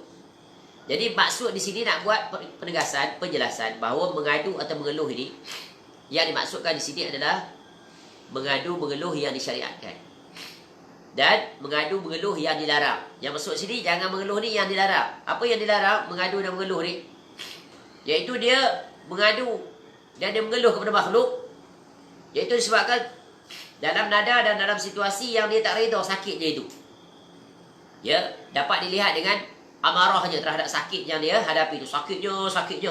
Jadi maksud di sini nak buat penegasan, penjelasan bahawa mengadu atau mengeluh ini yang dimaksudkan di sini adalah mengadu mengeluh yang disyariatkan. Dan mengadu mengeluh yang dilarang. Yang maksud sini jangan mengeluh ni yang dilarang. Apa yang dilarang mengadu dan mengeluh ni? Iaitu dia mengadu dan dia mengeluh kepada makhluk. Iaitu disebabkan dalam nada dan dalam situasi yang dia tak redha sakitnya itu. Ya, dapat dilihat dengan amarahnya terhadap sakit yang dia hadapi itu. Sakitnya.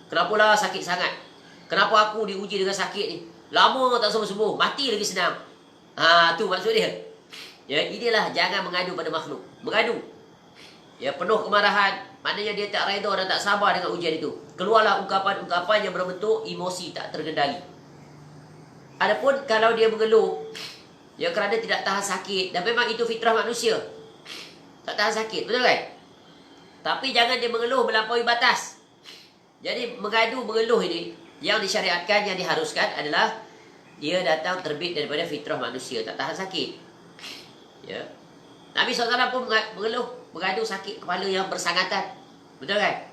Kenapalah sakit sangat? Kenapa aku diuji dengan sakit ni? Lama tak sembuh-sembuh, mati lagi senang. Tu maksud dia. Ya, inilah jangan mengadu pada makhluk. Mengadu. Ya, penuh kemarahan, maknanya dia tak redha dan tak sabar dengan ujian itu. Keluarlah ungkapan-ungkapan yang berbentuk emosi tak terkendali. Adapun kalau dia mengeluh ya kerana tidak tahan sakit, dan memang itu fitrah manusia. Tak tahan sakit, betul kan? Tapi jangan dia mengeluh melampaui batas. Jadi mengadu mengeluh ini yang disyariatkan, yang diharuskan adalah dia datang terbit daripada fitrah manusia, tak tahan sakit. Ya. Nabi SAW pun mengeluh, mengadu sakit kepala yang bersangatan. Betul kan?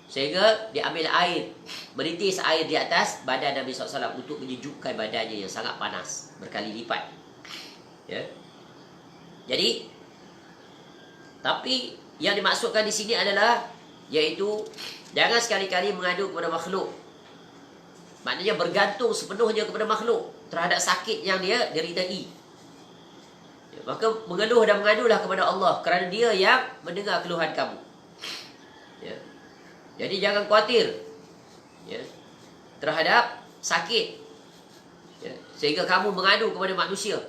Sehingga dia ambil air, menitis air di atas badan Nabi SAW untuk menyejukkan badannya yang sangat panas berkali lipat. Ya. Jadi, tapi yang dimaksudkan di sini adalah iaitu jangan sekali-kali mengadu kepada makhluk. Maknanya bergantung sepenuhnya kepada makhluk terhadap sakit yang dia deritai. Ya, maka mengeluh dan mengadulah kepada Allah kerana dia yang mendengar keluhan kamu. Ya. Jadi jangan khawatir ya, terhadap sakit ya, sehingga kamu mengadu kepada manusia,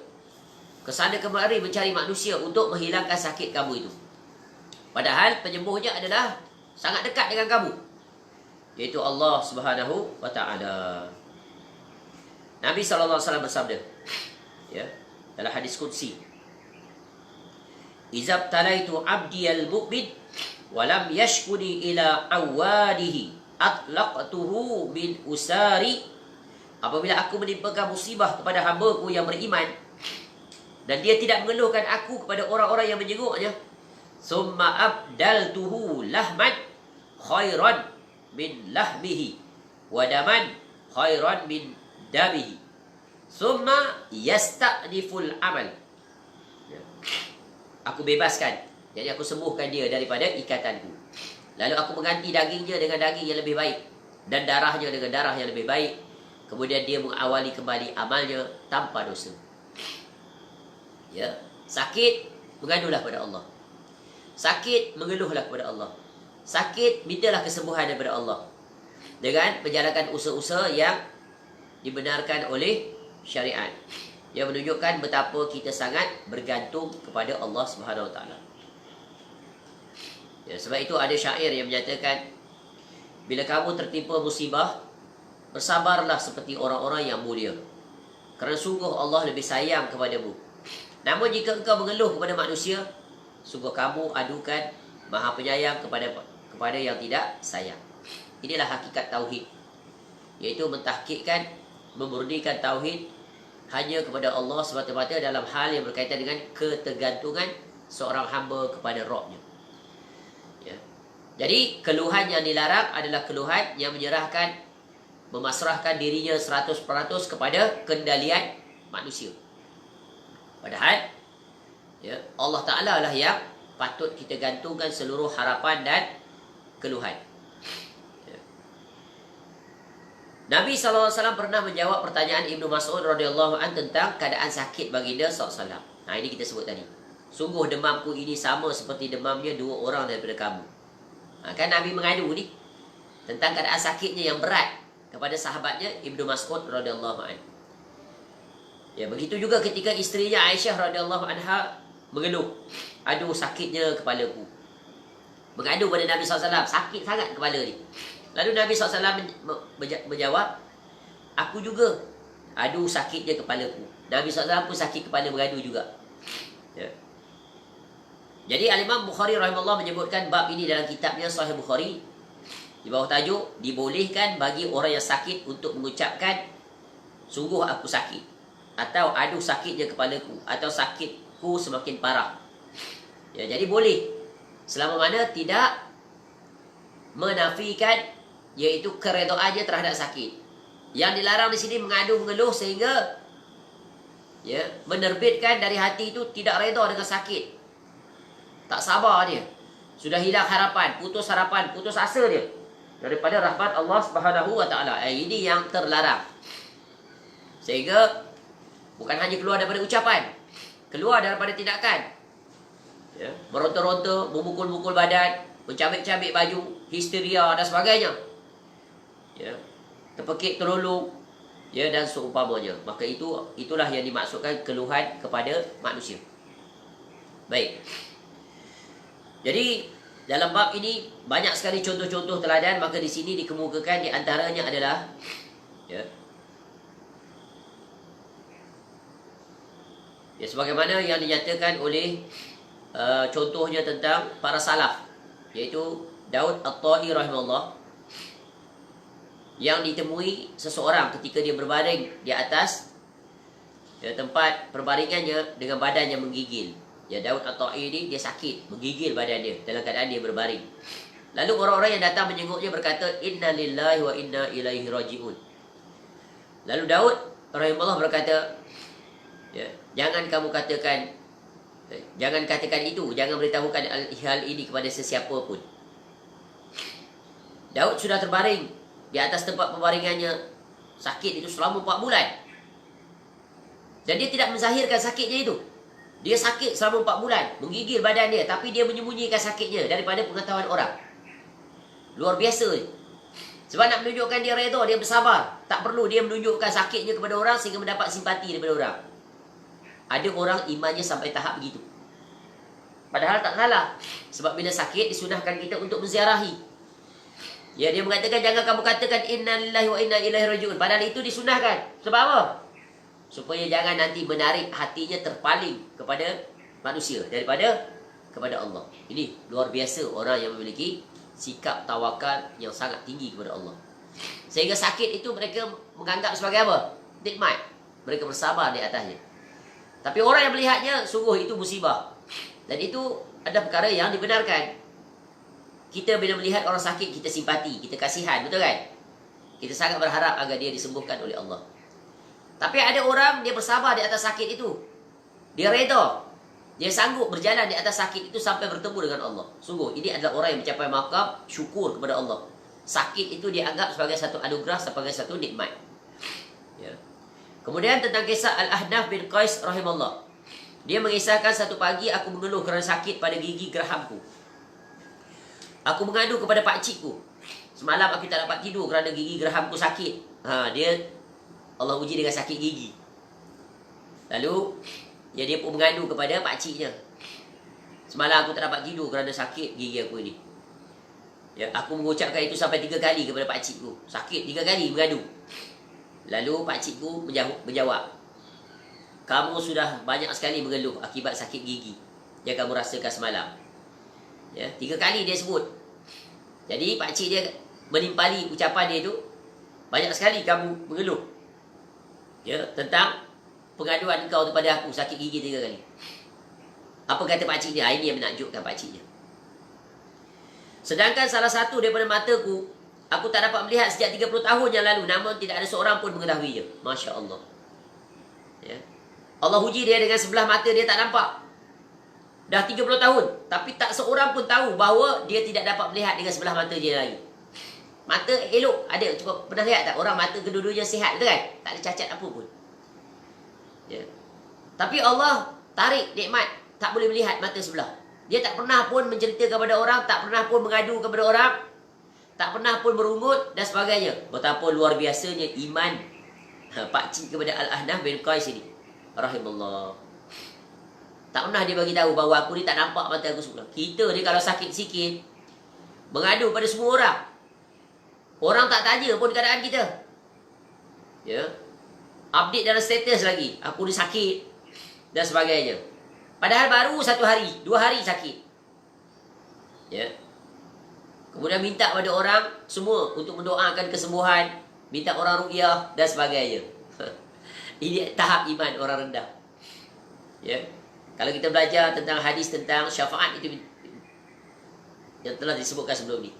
kesana kemari mencari manusia untuk menghilangkan sakit kamu itu. Padahal penyembuhnya adalah sangat dekat dengan kamu, iaitu Allah Subhanahu wa ta'ala. Nabi SAW bersabda ya, dalam hadis qudsi, "Izab talaitu abdiyal mu'min walam yashkuni ila awadihi atlaqtuhu min usari." Apabila aku menimpakan musibah kepada hamba-Ku yang beriman dan dia tidak mengeluhkan aku kepada orang-orang yang menyenguknya, summa abdaltuhu lahman khairan min lahmihi wa daman khairan min damihi summa yasta'niful amal. Aku bebaskan, jadi aku sembuhkan dia daripada ikatanku. Lalu aku mengganti dagingnya dengan daging yang lebih baik dan darahnya dengan darah yang lebih baik. Kemudian dia mengawali kembali amalnya tanpa dosa. Ya, sakit mengadulah kepada Allah. Sakit mengeluhlah kepada Allah. Sakit mintalah kesembuhan daripada Allah dengan menjalankan usaha-usaha yang dibenarkan oleh syariat, yang menunjukkan betapa kita sangat bergantung kepada Allah Subhanahu Wa Taala. Ya, sebab itu ada syair yang menyatakan, bila kamu tertimpa musibah, bersabarlah seperti orang-orang yang mulia, kerana sungguh Allah lebih sayang kepadamu. Namun jika engkau mengeluh kepada manusia, sungguh kamu adukan Maha Penyayang kepada yang tidak sayang. Inilah hakikat tauhid, iaitu mentahqiqkan, memurnikan tauhid hanya kepada Allah semata-mata dalam hal yang berkaitan dengan ketergantungan seorang hamba kepada Rabb-Nya. Ya. Jadi keluhan yang dilarang adalah keluhan yang menyerahkan, memasrahkan dirinya 100% kepada kendalian manusia. Padahal ya, Allah Ta'ala lah yang patut kita gantungkan seluruh harapan dan keluhan. Ya. Nabi SAW pernah menjawab pertanyaan Ibnu Mas'ud radhiyallahu anhu tentang keadaan sakit baginda SAW. Nah, ini kita sebut tadi. Sungguh demamku ini sama seperti demamnya 2 orang daripada kamu. Kan Nabi mengadu ni tentang keadaan sakitnya yang berat kepada sahabatnya Ibnu Mas'ud radhiyallahu anhu. Ya, begitu juga ketika isterinya Aisyah radhiyallahu anha mengeluh, aduh sakitnya kepalaku. Mengadu pada Nabi SAW, sakit sangat kepala ni. Lalu Nabi SAW menjawab, aku juga, aduh sakitnya kepalaku. Nabi SAW pun sakit kepala mengadu juga. Ya. Jadi Al-Imam Bukhari rahimahullah menyebutkan bab ini dalam kitabnya Sahih Bukhari. Di bawah tajuk, dibolehkan bagi orang yang sakit untuk mengucapkan, sungguh aku sakit. Atau aduh sakitnya kepalaku. Atau sakitku semakin parah. Ya, jadi boleh. Selama mana tidak menafikan, iaitu keredoannya terhadap sakit. Yang dilarang di sini mengadu mengeluh sehingga ya, menerbitkan dari hati itu tidak reda dengan sakit. Tak sabar dia. Sudah hilang harapan, putus asa dia daripada rahmat Allah Subhanahu wa taala. Ini yang terlarang. Sehingga bukan hanya keluar daripada ucapan, keluar daripada tindakan. Ya, meronta-ronta, memukul-mukul badan, mencabik-cabik baju, histeria dan sebagainya. Ya, terpekik terlolong, ya, dan seumpamanya. Maka itulah yang dimaksudkan keluhan kepada manusia. Baik. Jadi dalam bab ini banyak sekali contoh-contoh teladan, maka di sini dikemukakan di antaranya adalah ya, sebagaimana yang dinyatakan oleh contohnya tentang para salaf, iaitu Daud At-Ta'i rahimahullah, yang ditemui seseorang ketika dia berbaring di atas ya, tempat perbaringannya dengan badan yang menggigil. Ya, Daud At-Ta'i ini dia sakit, menggigil badan dia dalam keadaan dia berbaring. Lalu orang-orang yang datang menjenguknya berkata, inna lillahi wa inna ilaihi raji'un. Lalu Daud rahimahullah berkata, ya, jangan katakan itu, jangan beritahukan hal ini kepada sesiapa pun. Daud sudah terbaring di atas tempat pembaringannya, sakit itu selama 4 bulan. Dan dia tidak menzahirkan sakitnya itu. Dia sakit selama 4 bulan, menggigil badan dia, tapi dia menyembunyikan sakitnya daripada pengetahuan orang. Luar biasa. Sebab nak menunjukkan dia reda, dia bersabar. Tak perlu dia menunjukkan sakitnya kepada orang sehingga mendapat simpati daripada orang. Ada orang imannya sampai tahap begitu. Padahal tak salah. Sebab bila sakit disunahkan kita untuk menziarahi. Ya, dia mengatakan jangan kamu katakan inna lillahi wa inna ilaihi raji'un. Padahal itu disunahkan. Sebab apa? Supaya jangan nanti menarik hatinya terpaling kepada manusia daripada kepada Allah. Ini luar biasa orang yang memiliki sikap tawakal yang sangat tinggi kepada Allah. Sehingga sakit itu mereka menganggap sebagai apa? Nikmat. Mereka bersabar di atasnya. Tapi orang yang melihatnya, sungguh itu musibah. Dan itu ada perkara yang dibenarkan. Kita bila melihat orang sakit, kita simpati, kita kasihan, betul kan? Kita sangat berharap agar dia disembuhkan oleh Allah. Tapi ada orang, dia bersabar di atas sakit itu. Dia reda. Dia sanggup berjalan di atas sakit itu sampai bertemu dengan Allah. Sungguh, ini adalah orang yang mencapai maqam syukur kepada Allah. Sakit itu dianggap sebagai satu anugerah, sebagai satu nikmat. Ya. Kemudian tentang kisah Al-Ahnaf bin Qais rahimahullah. Dia mengisahkan satu pagi aku mengeluh kerana sakit pada gigi gerahamku. Aku mengadu kepada pakcikku. Semalam aku tak dapat tidur kerana gigi gerahamku sakit. Dia Allah uji dengan sakit gigi. Lalu dia pun mengadu kepada pakciknya. Semalam aku tak dapat tidur kerana sakit gigi aku ini. Ya, aku mengucapkan itu sampai 3 kali kepada pakcikku. Sakit 3 kali mengadu. Lalu pakcikku menjawab, kamu sudah banyak sekali mengeluh akibat sakit gigi yang kamu rasakan semalam. Ya, 3 kali dia sebut. Jadi pakcik dia menimpali ucapan dia itu, banyak sekali kamu mengeluh, ya, tentang pengaduan kau kepada aku sakit gigi 3 kali. Apa kata pakcik dia? Ini yang menakjubkan pakciknya. Sedangkan salah satu daripada mataku, aku tak dapat melihat sejak 30 tahun yang lalu, namun tidak ada seorang pun mengetahuinya. Masya Allah. Ya. Allah uji dia dengan sebelah mata dia tak nampak. Dah 30 tahun, tapi tak seorang pun tahu bahawa dia tidak dapat melihat dengan sebelah mata dia lagi. Mata elok, ada cukup pernah lihat tak? Orang mata kedua-duanya sihat, betul kan? Tak ada cacat apa pun. Ya. Tapi Allah tarik nikmat, tak boleh melihat mata sebelah. Dia tak pernah pun menceritakan kepada orang, tak pernah pun mengadu kepada orang, tak pernah pun merungut dan sebagainya. Betapa luar biasanya iman pakcik kepada Al-Ahnaf bin Qais ini. Rahimallah. Tak pernah dia bagi tahu bahawa aku ni tak nampak mata aku sebelah. Kita ni kalau sakit sikit, mengadu pada semua orang. Orang tak tanya pun keadaan kita. Ya. Update dalam status lagi. Aku ni sakit. Dan sebagainya. Padahal baru 1 hari, 2 hari sakit. Ya. Kemudian minta pada orang semua untuk mendoakan kesembuhan. Minta orang ruqyah dan sebagainya. Ini tahap iman orang rendah. Ya. Kalau kita belajar tentang hadis tentang syafaat itu yang telah disebutkan sebelum ini,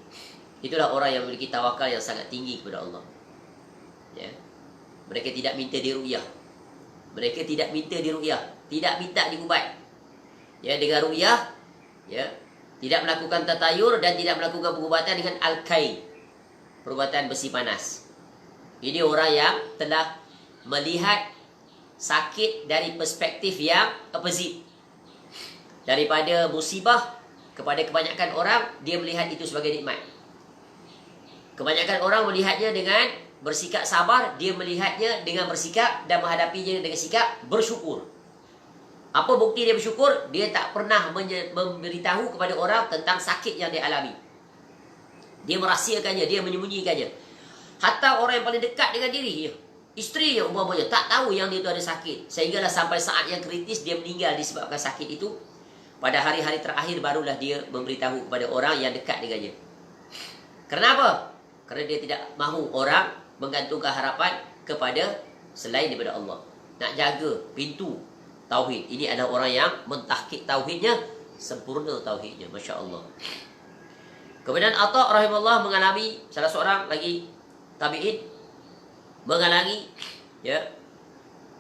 itulah orang yang memiliki tawakal yang sangat tinggi kepada Allah. Ya. Mereka tidak minta diruqyah. Mereka tidak minta diruqyah, tidak minta diubat. Ya, dengan ruqyah, ya, tidak melakukan tatayur dan tidak melakukan pengubatan dengan al-kai, perubatan besi panas. Ini orang yang telah melihat sakit dari perspektif yang opposite. Daripada musibah kepada kebanyakan orang, dia melihat itu sebagai nikmat. Kebanyakan orang melihatnya dengan bersikap sabar, dia melihatnya dengan bersikap dan menghadapinya dengan sikap bersyukur. Apa bukti dia bersyukur? Dia tak pernah memberitahu kepada orang tentang sakit yang dia alami. Dia merahsiakannya, dia menyembunyikannya. Hatta orang yang paling dekat dengan diri, isteri yang umpamanya, tak tahu yang dia tu ada sakit. Sehinggalah sampai saat yang kritis dia meninggal disebabkan sakit itu. Pada hari-hari terakhir barulah dia memberitahu kepada orang yang dekat dengannya. Kenapa? Kerana dia tidak mahu orang menggantungkan harapan kepada selain daripada Allah. Nak jaga pintu tauhid. Ini adalah orang yang mentahqiq tauhidnya, sempurna tauhidnya. Masya Allah. Kemudian Atha rahimahullah mengalami, salah seorang lagi tabi'in mengalami, ya,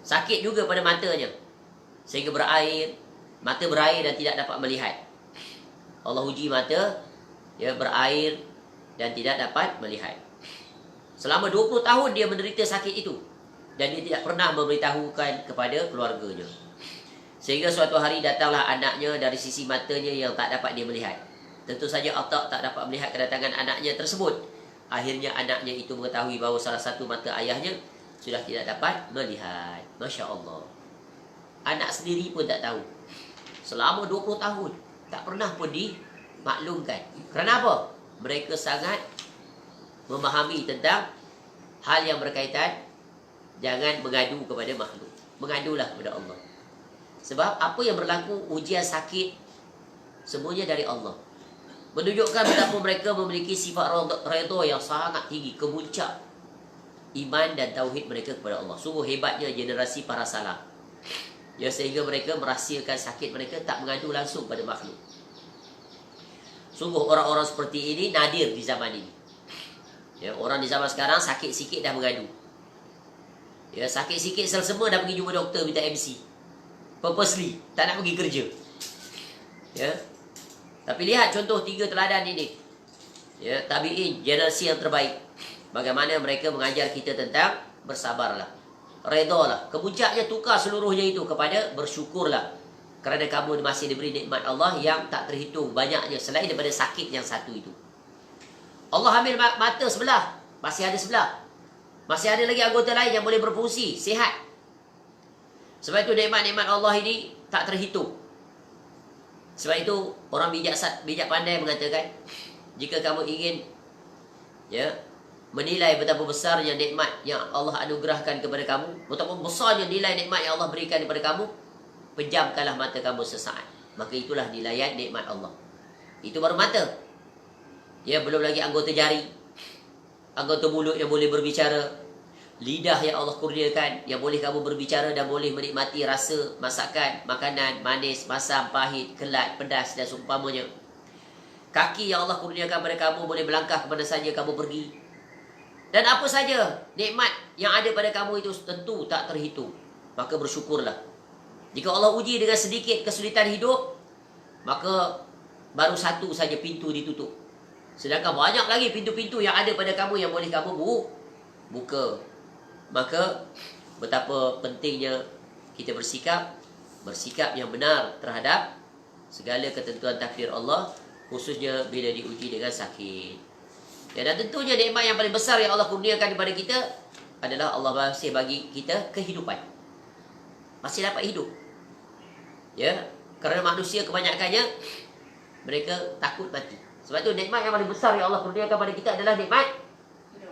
sakit juga pada matanya, sehingga berair, mata berair dan tidak dapat melihat. Allah uji mata, ya, berair dan tidak dapat melihat. Selama 20 tahun dia menderita sakit itu dan dia tidak pernah memberitahukan kepada keluarganya. Sehingga suatu hari datanglah anaknya dari sisi matanya yang tak dapat dia melihat. Tentu saja Atha tak dapat melihat kedatangan anaknya tersebut. Akhirnya anaknya itu mengetahui bahawa salah satu mata ayahnya sudah tidak dapat melihat. Masya Allah. Anak sendiri pun tak tahu. Selama 20 tahun tak pernah pun dimaklumkan. Kerana apa? Mereka sangat memahami tentang hal yang berkaitan jangan mengadu kepada makhluk. Mengadulah kepada Allah. Sebab apa yang berlaku, ujian sakit, semuanya dari Allah. Menunjukkan betapa mereka memiliki sifat redha yang sangat tinggi, kemuncak iman dan tauhid mereka kepada Allah. Sungguh hebatnya generasi para salaf. Ya, sehingga mereka merahsiakan sakit mereka, tak mengadu langsung pada makhluk. Sungguh orang-orang seperti ini nadir di zaman ini. Ya, orang di zaman sekarang sakit sikit dah mengadu. Ya, sakit sikit sel-semua dah pergi jumpa doktor minta MC. Purposely, tak nak pergi kerja. Ya. Tapi lihat contoh 3 teladan ini. Ya, tabi'in, generasi yang terbaik. Bagaimana mereka mengajar kita tentang bersabarlah, redalah. Kemuncaknya tukar seluruhnya itu kepada bersyukurlah. Kerana kamu masih diberi nikmat Allah yang tak terhitung banyaknya selain daripada sakit yang satu itu. Allah ambil mata sebelah, masih ada sebelah. Masih ada lagi anggota lain yang boleh berfungsi, sihat. Sebab itu nikmat-nikmat Allah ini tak terhitung. Sebab itu orang bijak pandai mengatakan, jika kamu ingin, ya, menilai betapa besarnya nikmat yang Allah anugerahkan kepada kamu, betapa besarnya nilai nikmat yang Allah berikan kepada kamu, pejamkanlah mata kamu sesaat. Maka itulah nilaian nikmat Allah. Itu baru mata. Ya, belum lagi anggota jari, anggota mulut yang boleh berbicara, lidah yang Allah kurniakan yang boleh kamu berbicara dan boleh menikmati rasa masakan, makanan, manis, masam, pahit, kelat, pedas dan seumpamanya. Kaki yang Allah kurniakan pada kamu boleh melangkah kemana saja kamu pergi. Dan apa saja nikmat yang ada pada kamu itu tentu tak terhitung. Maka bersyukurlah. Jika Allah uji dengan sedikit kesulitan hidup, maka baru satu saja pintu ditutup. Sedangkan banyak lagi pintu-pintu yang ada pada kamu yang boleh kamu buka. Maka betapa pentingnya kita bersikap yang benar terhadap segala ketentuan takdir Allah, khususnya bila diuji dengan sakit. Ya, dan tentunya nikmat yang paling besar yang Allah kurniakan kepada kita adalah Allah masih bagi kita kehidupan. masih dapat hidup. Ya, kerana manusia kebanyakannya mereka takut mati. Sebab tu nikmat yang paling besar yang Allah kurniakan pada kita adalah nikmat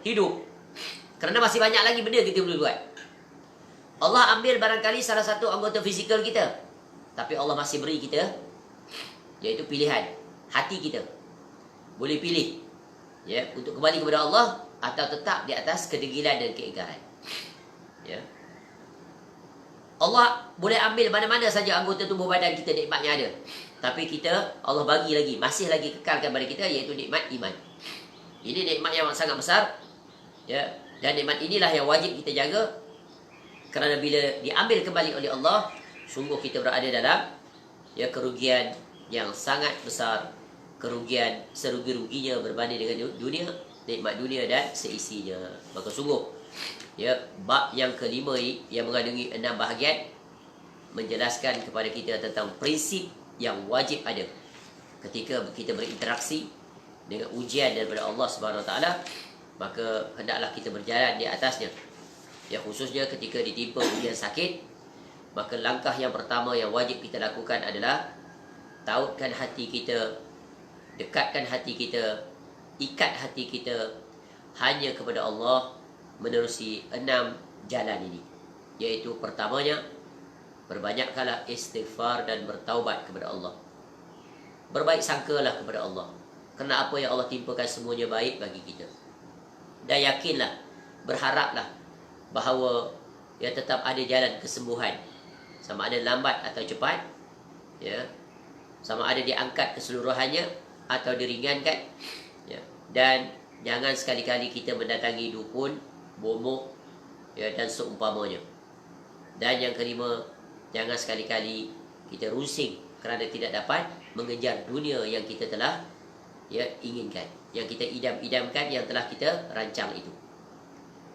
hidup. Kerana masih banyak lagi benda kita boleh buat. Allah ambil barangkali salah satu anggota fizikal kita, tapi Allah masih beri kita, iaitu pilihan. Hati kita boleh pilih, ya, untuk kembali kepada Allah atau tetap di atas kedegilan dan keingkaran. Ya. Allah boleh ambil mana-mana saja anggota tubuh badan kita, nikmat yang ada. Tapi kita, Allah bagi lagi, masih lagi kekalkan pada kita, iaitu nikmat iman. Ini nikmat yang sangat besar. Ya. Dan nikmat inilah yang wajib kita jaga. Kerana bila diambil kembali oleh Allah, sungguh kita berada dalam, ya, kerugian yang sangat besar. Kerugian serugi-ruginya berbanding dengan dunia, nikmat dunia dan seisinya. Maka sungguh, ya, bab yang kelima ini yang mengandungi 6 bahagian menjelaskan kepada kita tentang prinsip yang wajib ada ketika kita berinteraksi dengan ujian daripada Allah Subhanahu Wa Taala, maka hendaklah kita berjalan di atasnya. Ya, khususnya ketika ditimpa ujian sakit, maka langkah yang pertama yang wajib kita lakukan adalah tautkan hati kita, dekatkan hati kita, ikat hati kita hanya kepada Allah menerusi 6 jalan ini. Iaitu pertamanya, berbanyakkanlah istighfar dan bertaubat kepada Allah. Berbaik sangkalah kepada Allah, kerana apa yang Allah timpakan semuanya baik bagi kita. Dan yakinlah, berharaplah bahawa ya tetap ada jalan kesembuhan, sama ada lambat atau cepat, ya, sama ada diangkat keseluruhannya atau diringankan, ya. Dan jangan sekali-kali kita mendatangi dukun, bomok, ya, dan seumpamanya. Dan yang kelima, jangan sekali-kali kita rusing kerana tidak dapat mengejar dunia yang kita telah, ya, inginkan, yang kita idam-idamkan, yang telah kita rancang itu.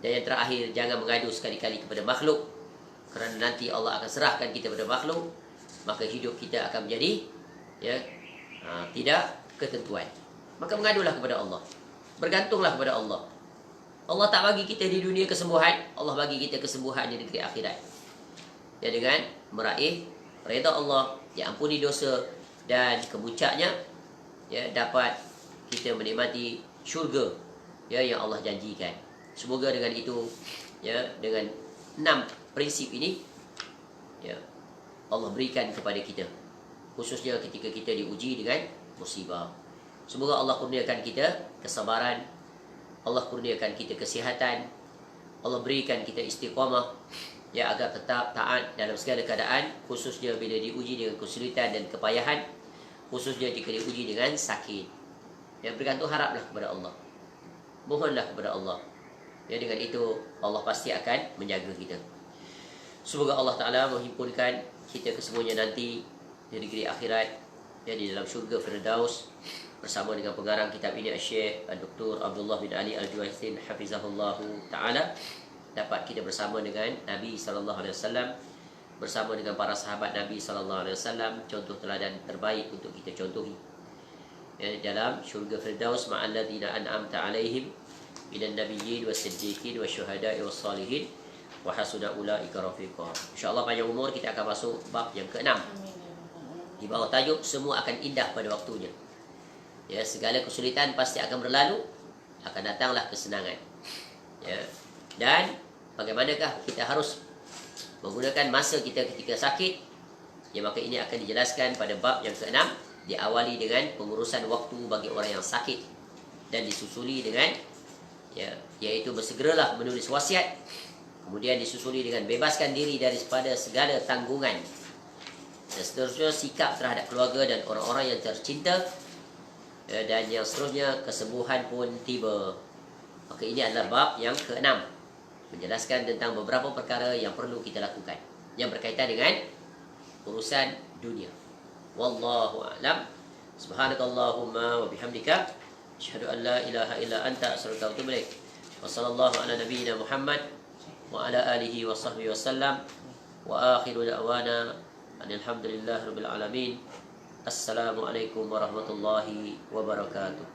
Dan yang terakhir, jangan mengadu sekali-kali kepada makhluk, kerana nanti Allah akan serahkan kita kepada makhluk, maka hidup kita akan menjadi, ya, tidak ketentuan. Maka mengadulah kepada Allah, bergantunglah kepada Allah. Allah tak bagi kita di dunia kesembuhan, Allah bagi kita kesembuhan di negeri akhirat. Ya, dengan meraih redha Allah, diampuni dosa, dan kemuncaknya, ya, dapat kita menikmati syurga, ya, yang Allah janjikan. Semoga dengan itu, ya, dengan 6 prinsip ini, ya, Allah berikan kepada kita, khususnya ketika kita diuji dengan musibah. Semoga Allah kurniakan kita kesabaran, Allah kurniakan kita kesihatan, Allah berikan kita istiqamah, ya, agar tetap taat dalam segala keadaan, khususnya bila diuji dengan kesulitan dan kepayahan, khususnya jika diuji dengan sakit. Ya, bergantung haraplah kepada Allah, mohonlah kepada Allah. Ya, dengan itu Allah pasti akan menjaga kita. Semoga Allah Ta'ala menghimpunkan kita kesemuanya nanti di negeri akhirat, ya, di dalam syurga Firdaus, bersama dengan pengarang kitab ini, Syekh Dr. Abdullah bin Ali Al-Juwaithin Hafizahullah Ta'ala. Dapat kita bersama dengan Nabi SAW, bersama dengan para sahabat Nabi SAW, contoh teladan terbaik untuk kita contohi, ya, dalam syurga Firdaus ma'alladzina an'amta alaihim minan nabiyyin was-siddiqin wasyuhada'i was-salihin wa hasuna ulaika rafiqa. InsyaAllah panjang umur kita akan masuk bab yang ke-6 di bawah tajuk semua akan indah pada waktunya. Ya, segala kesulitan pasti akan berlalu, akan datanglah kesenangan. Ya. Dan bagaimanakah kita harus menggunakan masa kita ketika sakit? Ya, maka ini akan dijelaskan pada bab yang ke-6, diawali dengan pengurusan waktu bagi orang yang sakit, dan disusuli dengan, ya, iaitu bersegeralah menulis wasiat, kemudian disusuli dengan bebaskan diri daripada segala tanggungan, dan seterusnya sikap terhadap keluarga dan orang-orang yang tercinta, ya, dan yang seterusnya kesembuhan pun tiba. Maka ini adalah bab yang ke-6, menjelaskan tentang beberapa perkara yang perlu kita lakukan yang berkaitan dengan urusan dunia. Wallahu a'lam. Subhanakallahumma wa bihamdika asyhadu an la ilaha illa anta astaghfiruka wa atubu ilaik. Wa sallallahu ala nabiyyina Muhammad wa ala alihi wa sahbihi wasallam. Wa akhiru da'wana alhamdulillahi rabbil alamin. Assalamualaikum warahmatullahi wabarakatuh.